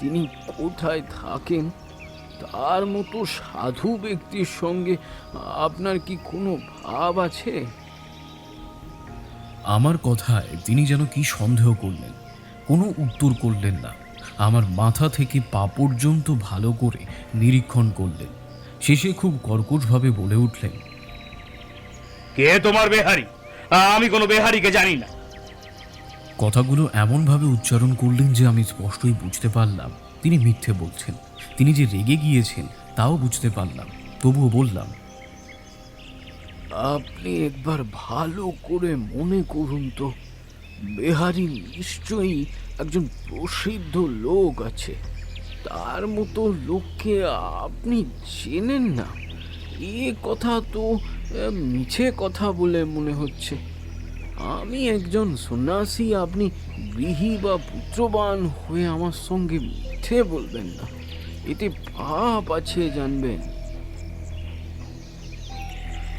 তিনি কোথায় থাকেন? তার মতো সাধু ব্যক্তির সঙ্গে আপনার কি কোনো ভাব আছে? আমার কথায় তিনি যেন কি সন্দেহ করলেন। কোনো উত্তর করলেন না। আমার মাথা থেকে পা পর্যন্ত ভালো করে নিরীক্ষণ করলেন। শেষে খুব কর্কশভাবে বলে উঠলেন, কে তোমার বেহারি? আমি কোনো বেহারিকে জানি না। কথাগুলো এমনভাবে উচ্চারণ করলেন যে আমি স্পষ্টই বুঝতে পারলাম তিনি মিথ্যে বলছেন। তিনি যে রেগে গিয়েছেন তাও বুঝতে পারলাম। তবুও বললাম, আপনি একবার ভালো করে মনে করুন তো, বিহারী নিশ্চয়ই একজন প্রসিদ্ধ লোক আছে। তার মতো লোককে আপনি চেনেন না? এ কথা তো মিছে কথা বলে মনে হচ্ছে। আমি একজন সন্ন্যাসী, আপনি গৃহী বা পুত্রবান হয়ে আমার সঙ্গে মিথ্যে বলবেন না। এতে পাপ আছে জানবেন।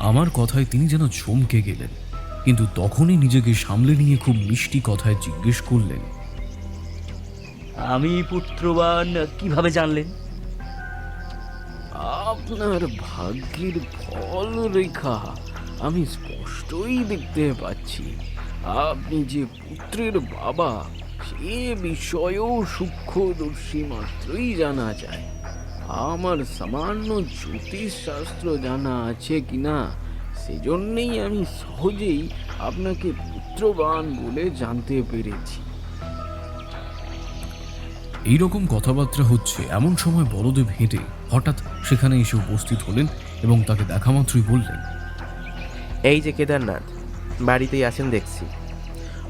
আমার কথায় তিনি যেন চমকে গেলেন, কিন্তু তখনই নিজেকে সামলে নিয়ে খুব মিষ্টি কথায় জিজ্ঞেস করলেন, আমি পুত্রবান কিভাবে জানলেন? আপনার ভাগ্যের ফল রেখা আমি স্পষ্টই দেখতে পাচ্ছি। আপনি যে পুত্রের বাবা সে বিষয়েও সূক্ষ্মদর্শী মাত্রই জানা যায়। আমার সামান্য জ্যোতিষ শাস্ত্র জানা আছে কিনা সেজন্যই আমি সহজেই আপনাকে পুত্রবান বলে জানতে পেরেছি। এইরকম কথাবার্তা হচ্ছে এমন সময় বলদেব হেঁটে হঠাৎ সেখানে এসে উপস্থিত হলেন এবং তাকে দেখা মাত্রই বললেন, এই যে কেদারনাথ, বাড়িতেই আছেন দেখছি।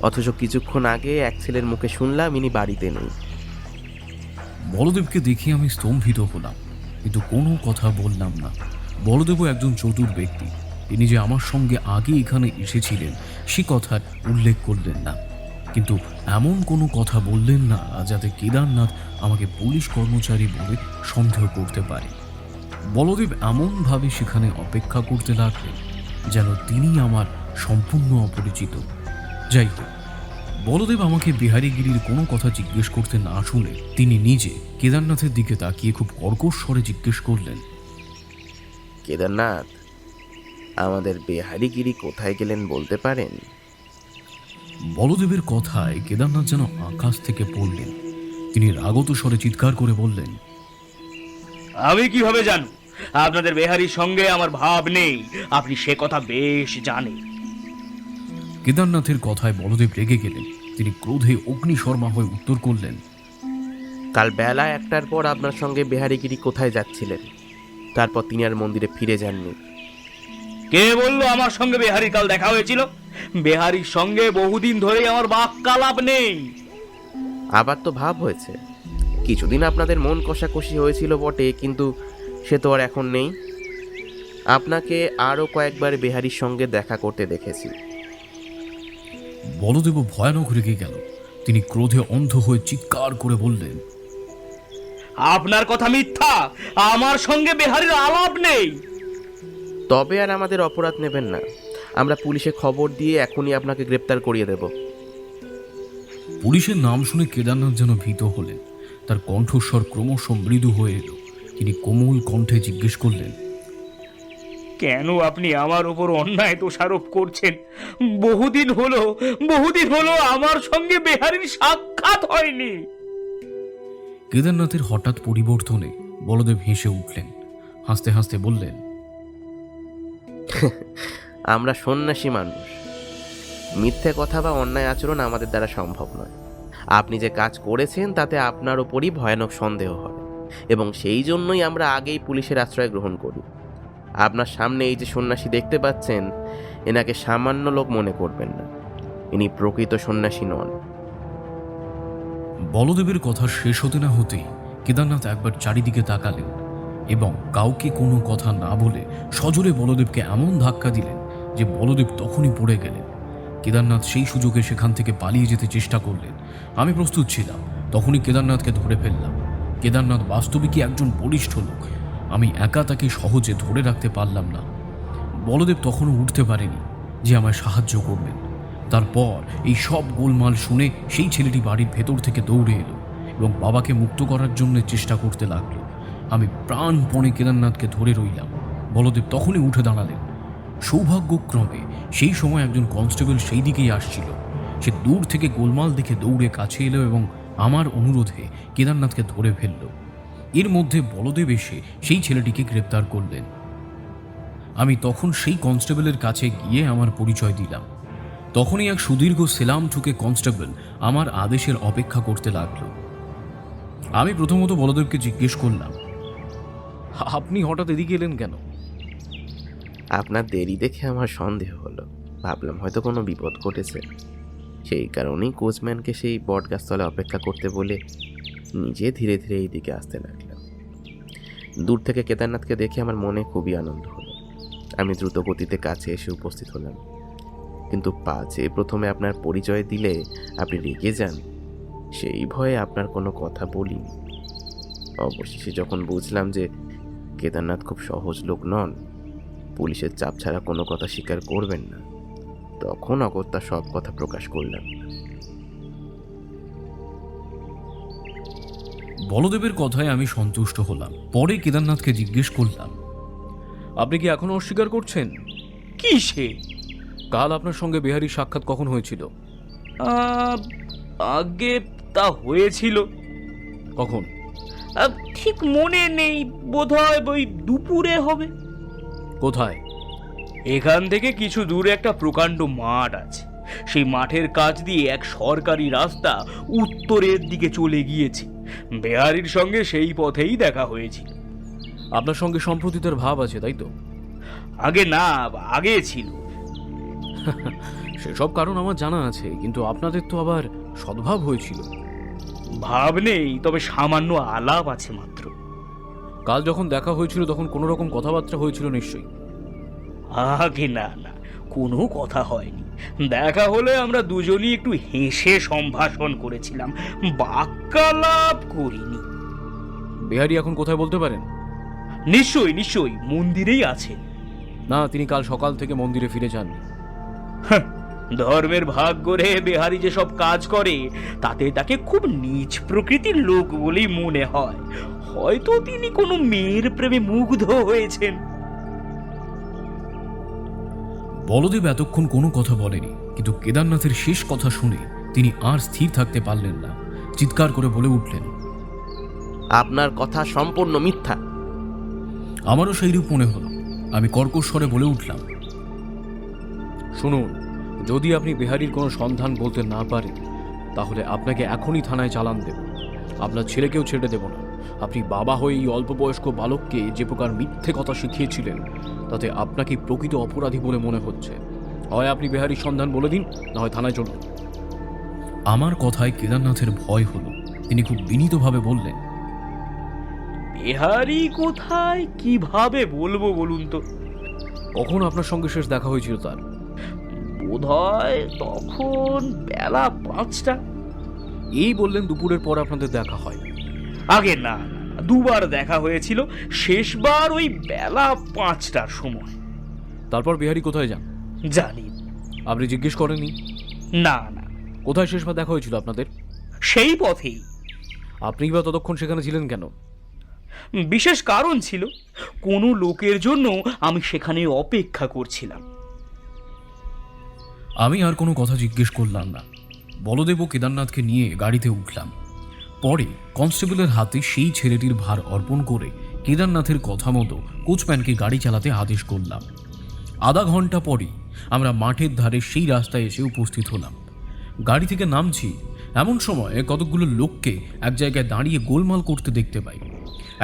অথচ কিছুক্ষণ আগে এক ছেলের মুখে শুনলাম ইনি বাড়িতে নেই। বলদেবকে দেখে আমি স্তম্ভিত হলাম, কিন্তু কোনো কথা বললাম না। বলদেবও একজন চতুর ব্যক্তি। তিনি যে আমার সঙ্গে আগে এখানে এসেছিলেন সে কথার উল্লেখ করলেন না, কিন্তু এমন কোনো কথা বললেন না যাতে কেদারনাথ আমাকে পুলিশ কর্মচারী বলে সন্দেহ করতে পারে। বলদেব এমনভাবে সেখানে অপেক্ষা করতে লাগলেন যেন তিনি আমার সম্পূর্ণ অপরিচিত। যাই হোক, বলদেব আমাকে বিহারীগিরির কোনো কথা জিজ্ঞেস করতে না শুনে তিনি নিজে কেদারনাথের দিকে তাকিয়ে খুব কর্কশ স্বরে জিজ্ঞেস করলেন, কেদারনাথ, আমাদের বিহারীগিরি কোথায় গেলেন বলতে পারেন? বলদেবের কথায় কেদারনাথ যেন আকাশ থেকে পড়লেন। তিনি রাগত স্বরে চিৎকার করে বললেন, আমি কিভাবে জানব? আপনাদের বেহারির সঙ্গে আমার ভাব নেই, আপনি সে কথা বেশ জানেন। কেদারনাথের কথায় বলদেব রেগে গেলেন। তিনি ক্রোধে অগ্নিশর্মা হয়ে উত্তর করলেন, কাল বেলা 1টার পর আপনার সঙ্গে বিহারীগিরি কোথায় যাচ্ছিলেন? তারপর তিনি আর মন্দিরে ফিরে যাননি। কে বললো আমার সঙ্গে বেহারির কাল দেখা হয়েছিল? বেহারির সঙ্গে বহুদিন ধরেই আমার বাক্যালাপ নেই। আবার তো ভাব হয়েছে। কিছুদিন আপনাদের মন কষাকষি হয়েছিল বটে, কিন্তু সে তো আর এখন নেই। আপনাকে আরও কয়েকবার বিহারীর সঙ্গে দেখা করতে দেখেছি। বলদেব ভয়ানক রেগে গেল। তিনি ক্রোধে অন্ধ হয়ে চিৎকার করে বললেন, আপনার কথা মিথ্যা। আমার সঙ্গে বেহারির আলাপ নেই। তবে আর আমাদের অপরাধ নেবেন না, আমরা পুলিশে খবর দিয়ে এখনই আপনাকে গ্রেপ্তার করিয়ে দেব। পুলিশের নাম শুনে কেদারনাথ যেন ভীত হলেন। তার কণ্ঠস্বর ক্রমশ মৃদু হয়ে এলো। তিনি কোমল কণ্ঠে জিজ্ঞেস করলেন, কেন আপনি আমার উপর অন্যায় দোষারোপ করছেন? বহুদিন হলো আমার সঙ্গে বেহারির সাক্ষাৎ হয়নি। কেদারনাথের হঠাৎ পরিবর্তনে বলদেব হেসে উঠলেন। হাসতে হাসতে বললেন, আমরা সন্ন্যাসী মানুষ, মিথ্যে কথা বা অন্যায় আচরণ আমাদের দ্বারা সম্ভব নয়। আপনি যে কাজ করেছেন তাতে আপনার ওপরই ভয়ানক সন্দেহ হয়, এবং সেই জন্যই আমরা আগেই পুলিশের আশ্রয় গ্রহণ করি। আপনার সামনে এই যে সন্ন্যাসী দেখতে পাচ্ছেন, এনাকে সামান্য লোক মনে করবেন না, ইনি প্রকৃত সন্ন্যাসী নন। বলদেবের কথা শেষ হতে না হতেই কেদারনাথ একবার চারিদিকে তাকালেন এবং কাউকে কোনো কথা না বলে সজোরে বলদেবকে এমন ধাক্কা দিলেন যে বলদেব তখনই পড়ে গেলেন। কেদারনাথ সেই সুযোগে সেখান থেকে পালিয়ে যেতে চেষ্টা করলেন। আমি প্রস্তুত ছিলাম, তখনই কেদারনাথকে ধরে ফেললাম। কেদারনাথ বাস্তবিকই একজন বলিষ্ঠ লোক। আমি একা তাকে সহজে ধরে রাখতে পারলাম না। বলদেব তখনও উঠতে পারেনি যে আমায় সাহায্য করবেন। তারপর এই সব গোলমাল শুনে সেই ছেলেটি বাড়ির ভেতর থেকে দৌড়ে এলো এবং বাবাকে মুক্ত করার জন্য চেষ্টা করতে লাগলো। আমি প্রাণপণে কেদারনাথকে ধরে রইলাম। বলদেব তখনই উঠে দাঁড়ালেন। সৌভাগ্যক্রমে সেই সময় একজন কনস্টেবল সেই দিকেই আসছিল। সে দূর থেকে গোলমাল দেখে দৌড়ে কাছে এলো এবং আমার অনুরোধে কেদারনাথকে ধরে ফেলল। এর মধ্যে বলদেব এসে সেই ছেলেটিকে গ্রেপ্তার করলেন। আমি তখন সেই কনস্টেবলের কাছে গিয়ে আমার পরিচয় দিলাম। তখনই এক সুদীর্ঘ সেলাম ঠুকে কনস্টেবল আমার আদেশের অপেক্ষা করতে লাগলো। আমি প্রথমত বলদেবকে জিজ্ঞেস করলাম, আপনি হঠাৎ এদিকে এলেন কেন? আপনার দেরি দেখে আমার সন্দেহ হলো, ভাবলাম হয়তো কোনো বিপদ ঘটেছে। সেই কারণেই কোচম্যানকে সেই বটগাছতলায় অপেক্ষা করতে বলে নিজে ধীরে ধীরে এই দিকে আসতে লাগলাম। দূর থেকে কেদারনাথকে দেখে আমার মনে খুবই আনন্দ হলো। আমি দ্রুত গতিতে কাছে এসে উপস্থিত হলাম, কিন্তু পাছে প্রথমে আপনার পরিচয় দিলে আপনি রেগে যান, সেই ভয়ে আপনার কোনো কথা বলিনি। অবশেষে যখন বুঝলাম যে কেদারনাথ খুব সহজ লোক নন, পুলিশের চাপ ছাড়া কোনো কথা স্বীকার করবেন না, তখন অগত্যা সব কথা প্রকাশ করলাম। বলদেবের কথায় আমি সন্তুষ্ট হলাম। পরে কেদারনাথকে জিজ্ঞেস করলাম, আপনি কি এখনো অস্বীকার করছেন? কিসে? কাল আপনার সঙ্গে বেহারির সাক্ষাৎ কখন হয়েছিল? আগে তা হয়েছিল। কখন? ঠিক মনে নেই, বোধহয় ওই দুপুরে হবে। কোথায়? এখান থেকে কিছু দূরে একটা প্রকাণ্ড মাঠ আছে। সেই মাঠের কাছ দিয়ে এক সরকারি রাস্তা উত্তরের দিকে চলে গিয়েছে। বেহারির সঙ্গে সেই পথেই দেখা হয়েছিল। আপনার সঙ্গে সম্প্রতি তার ভাব আছে, তাই তো? আগে ছিল। সেসব কারণ আমার জানা আছে, কিন্তু আপনাদের তো আবার সদ্ভাব হয়েছিল। ভাব নেই, তবে সামান্য আলাপ আছে মাত্র। কাল যখন দেখা হয়েছিল তখন কোনো রকম কথাবার্তা হয়েছিল নিশ্চয়ই? আগে না, কোনো কথা হয়নি। দেখা হলে আমরা দুজনই একটু হেসে সম্ভাষণ করেছিলাম, বাক্যালাপ করিনি। বেহারি এখন কোথায় বলতে পারেন? নিশ্চয়ই মন্দিরেই আছে। না, তিনি কাল সকাল থেকে মন্দিরে ফিরে যাননি। ধর্মের ভাগ করে বেহারি যেসব কাজ করে তাতে তাকে খুব নীচ প্রকৃতির লোক বলেই মনে হয়। হয়তো তিনি কোনো মেয়ের প্রেমে মুগ্ধ হয়েছেন। বলদেব এতক্ষণ কোনো কথা বলেনি, কিন্তু কেদারনাথের শেষ কথা শুনে তিনি আর স্থির থাকতে পারলেন না। চিৎকার করে বলে উঠলেন, আপনার কথা সম্পূর্ণ মিথ্যা। আমারও সেইরূপ মনে হলো। আমি কর্কশ স্বরে বলে উঠলাম, শুনুন, যদি আপনি বেহারির কোনো সন্ধান বলতে না পারেন তাহলে আপনাকে এখনই থানায় চালান দেব। আপনার ছেলেকেও ছেড়ে দেব না। আপনি বাবা হয়ে এই অল্প বয়স্ক বালককে যে প্রকার মিথ্যে কথা শিখিয়েছিলেন তাতে আপনাকে প্রকৃত অপরাধী বলে মনে হচ্ছে। হয় আপনি বেহারির সন্ধান বলে দিন, না হয় থানায় চলুন। আমার কথায় কেদারনাথের ভয় হলো। তিনি খুব বিনীতভাবে বললেন, বেহারি কোথায়, কিভাবে বলবো বলুন তো? কখন আপনার সঙ্গে শেষ দেখা হয়েছিল তার? বোধহয় তখন বেলা 5টা। এই বললেন দুপুরের পর আপনাদের দেখা হয়? আগে না, দুবার দেখা হয়েছিল, শেষবার ওই বেলা 5টার সময়। তারপর বিহারি কোথায় যান জানি না। আপনি জিজ্ঞেস করেননি? না না, কোথায় শেষবার দেখা হয়েছিল আপনাদের? সেই পথেই। আপনি বা ততক্ষণ সেখানে ছিলেন কেন? বিশেষ কারণ ছিল, কোনো লোকের জন্য আমি সেখানে অপেক্ষা করছিলাম। আমি আর কোনো কথা জিজ্ঞেস করলাম না। বলদেব ও কেদারনাথকে নিয়ে গাড়িতে উঠলাম। পরে কনস্টেবলের হাতে সেই ছেলেটির ভার অর্পণ করে কেদারনাথের কথা মতো কোচম্যানকে গাড়ি চালাতে আদেশ করলাম। আধা ঘন্টা পরেই আমরা মাঠের ধারে সেই রাস্তায় এসে উপস্থিত হলাম। গাড়ি থেকে নামছি, এমন সময় কতকগুলো লোককে এক জায়গায় দাঁড়িয়ে গোলমাল করতে দেখতে পাই।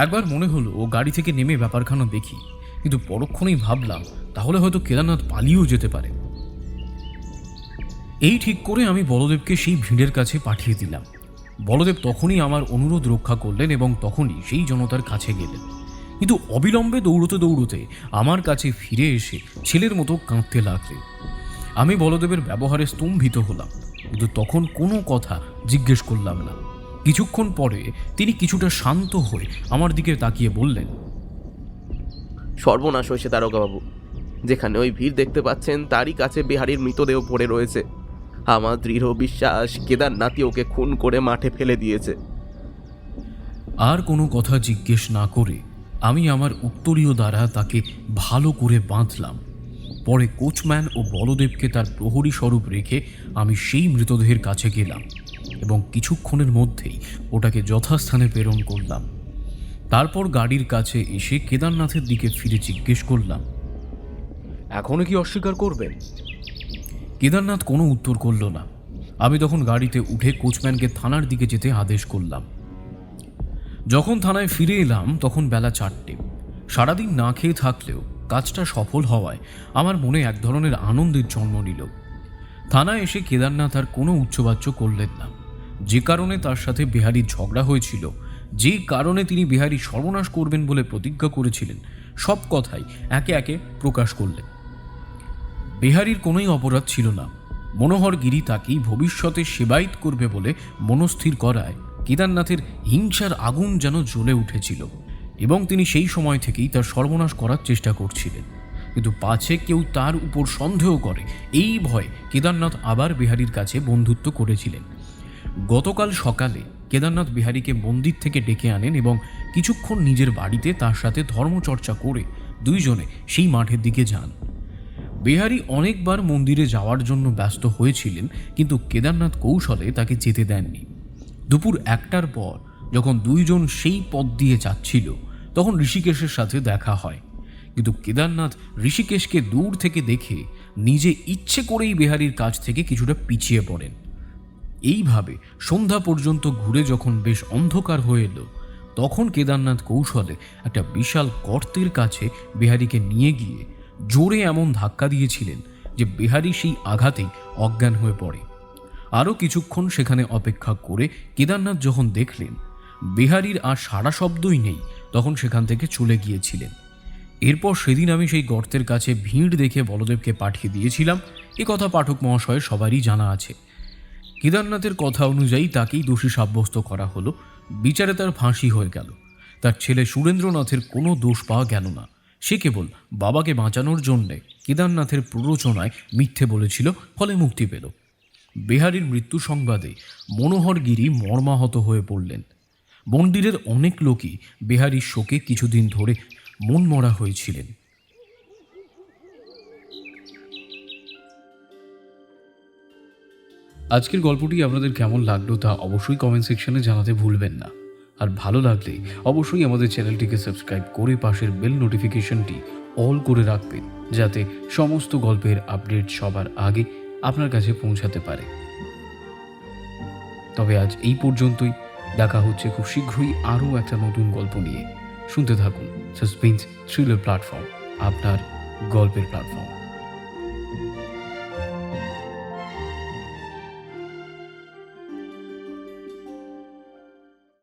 একবার মনে হলো ও গাড়ি থেকে নেমে ব্যাপারখানা দেখি, কিন্তু পরক্ষণেই ভাবলাম তাহলে হয়তো কেদারনাথ পালিয়েও যেতে পারে। এই ঠিক করে আমি বলদেবকে সেই ভিড়ের কাছে পাঠিয়ে দিলাম। বলদেব তখনই আমার অনুরোধ রক্ষা করলেন এবং তখনই সেই জনতার কাছে গেলেন, কিন্তু অবিলম্বে দৌড়তে দৌড়তে আমার কাছে ফিরে এসে ছেলের মতো কাঁদতে লাগলেন। আমি বলদেবের ব্যবহারে স্তম্ভিত হলাম, কিন্তু তখন কোনো কথা জিজ্ঞেস করলাম না। কিছুক্ষণ পরে তিনি কিছুটা শান্ত হয়ে আমার দিকে তাকিয়ে বললেন, সর্বনাশ হয়েছে দারোগাবাবু। যেখানে ওই ভিড় দেখতে পাচ্ছেন তারই কাছে বিহারীর মৃতদেহ পড়ে রয়েছে। আমার দৃঢ় বিশ্বাস কেদারনাথই ওকে খুন করে মাঠে ফেলে দিয়েছে। আর কোনো কথা জিজ্ঞেস না করে আমি আমার উত্তরীয় দ্বারা তাকে ভালো করে বাঁধলাম। পরে কোচম্যান ও বলদেবকে তার প্রহরী স্বরূপ রেখে আমি সেই মৃতদেহের কাছে গেলাম এবং কিছুক্ষণের মধ্যেই ওটাকে যথাস্থানে প্রেরণ করলাম। তারপর গাড়ির কাছে এসে কেদারনাথের দিকে ফিরে জিজ্ঞেস করলাম, এখনো কি অস্বীকার করবেন? কেদারনাথ কোনো উত্তর করল না। আমি তখন গাড়িতে উঠে কোচম্যানকে থানার দিকে যেতে আদেশ করলাম। যখন থানায় ফিরে এলাম তখন বেলা 4টে। সারাদিন না খেয়ে থাকলেও কাজটা সফল হওয়ায় আমার মনে এক ধরনের আনন্দের জন্ম নিল। থানায় এসে কেদারনাথ আর কোনো উচ্চবাচ্য করলেন না। যে কারণে তার সাথে বিহারীর ঝগড়া হয়েছিল, যে কারণে তিনি বিহারী সর্বনাশ করবেন বলে প্রতিজ্ঞা করেছিলেন, সব কথাই একে একে প্রকাশ করলেন। বিহারীর কোনোই অপরাধ ছিল না। মনোহর গিরি তাকেই ভবিষ্যতে সেবায়িত করবে বলে মনস্থির করায় কেদারনাথের হিংসার আগুন যেন জ্বলে উঠেছিল এবং তিনি সেই সময় থেকেই তার সর্বনাশ করার চেষ্টা করছিলেন। কিন্তু পাছে কেউ তার উপর সন্দেহ করে এই ভয়ে কেদারনাথ আবার বিহারীর কাছে বন্ধুত্ব করেছিলেন। গতকাল সকালে কেদারনাথ বিহারীকে মন্দির থেকে ডেকে আনেন এবং কিছুক্ষণ নিজের বাড়িতে তার সাথে ধর্মচর্চা করে দুইজনে সেই মাঠের দিকে যান। বিহারী অনেকবার মন্দিরে যাওয়ার জন্য ব্যস্ত হয়েছিলেন, কিন্তু কেদারনাথ কৌশলে তাকে যেতে দেননি। দুপুর 1টার পর যখন দুইজন সেই পথ দিয়ে যাচ্ছিল তখন ঋষিকেশের সাথে দেখা হয়, কিন্তু কেদারনাথ ঋষিকেশকে দূর থেকে দেখে নিজে ইচ্ছে করেই বিহারীর কাছ থেকে কিছুটা পিছিয়ে পড়েন। এইভাবে সন্ধ্যা পর্যন্ত ঘুরে যখন বেশ অন্ধকার হয়ে এলো তখন কেদারনাথ কৌশলে একটা বিশাল গর্তের কাছে বিহারীকে নিয়ে গিয়ে জোরে এমন ধাক্কা দিয়েছিলেন যে বিহারী সেই আঘাতেই অজ্ঞান হয়ে পড়ে। আরও কিছুক্ষণ সেখানে অপেক্ষা করে কেদারনাথ যখন দেখলেন বিহারীর আর সারা শব্দই নেই তখন সেখান থেকে চলে গিয়েছিলেন। এরপর সেদিন আমি সেই গর্তের কাছে ভিড় দেখে বলদেবকে পাঠিয়ে দিয়েছিলাম। এ কথা পাঠক মহাশয় সবারই জানা আছে। কেদারনাথের কথা অনুযায়ী তাকেই দোষী সাব্যস্ত করা হলো। বিচারে তার ফাঁসি হয়ে গেল। তার ছেলে সুরেন্দ্রনাথের কোনো দোষ পাওয়া গেল না। সে কেবল বাবাকে বাঁচানোর জন্যে কেদারনাথের প্ররোচনায় মিথ্যে বলেছিল, ফলে মুক্তি পেল। বিহারীর মৃত্যু সংবাদে মনোহর গিরি মর্মাহত হয়ে পড়লেন। মন্দিরের অনেক লোকই বিহারীর শোকে কিছুদিন ধরে মনমরা হয়েছিলেন। আজকের গল্পটি আপনাদের কেমন লাগলো তা অবশ্যই কমেন্ট সেকশনে জানাতে ভুলবেন না। আর ভালো লাগলে অবশ্যই আমাদের চ্যানেলটিকে সাবস্ক্রাইব করে পাশের বেল নোটিফিকেশনটি অল করে রাখবেন, যাতে সমস্ত গল্পের আপডেট সবার আগে আপনার কাছে পৌঁছাতে পারে। তবে আজ এই পর্যন্তই। দেখা হচ্ছে খুব শীঘ্রই আরও একটা নতুন গল্প নিয়ে। শুনতে থাকুন সাসপেন্স থ্রিলার প্ল্যাটফর্ম, আপনার গল্পের প্ল্যাটফর্ম।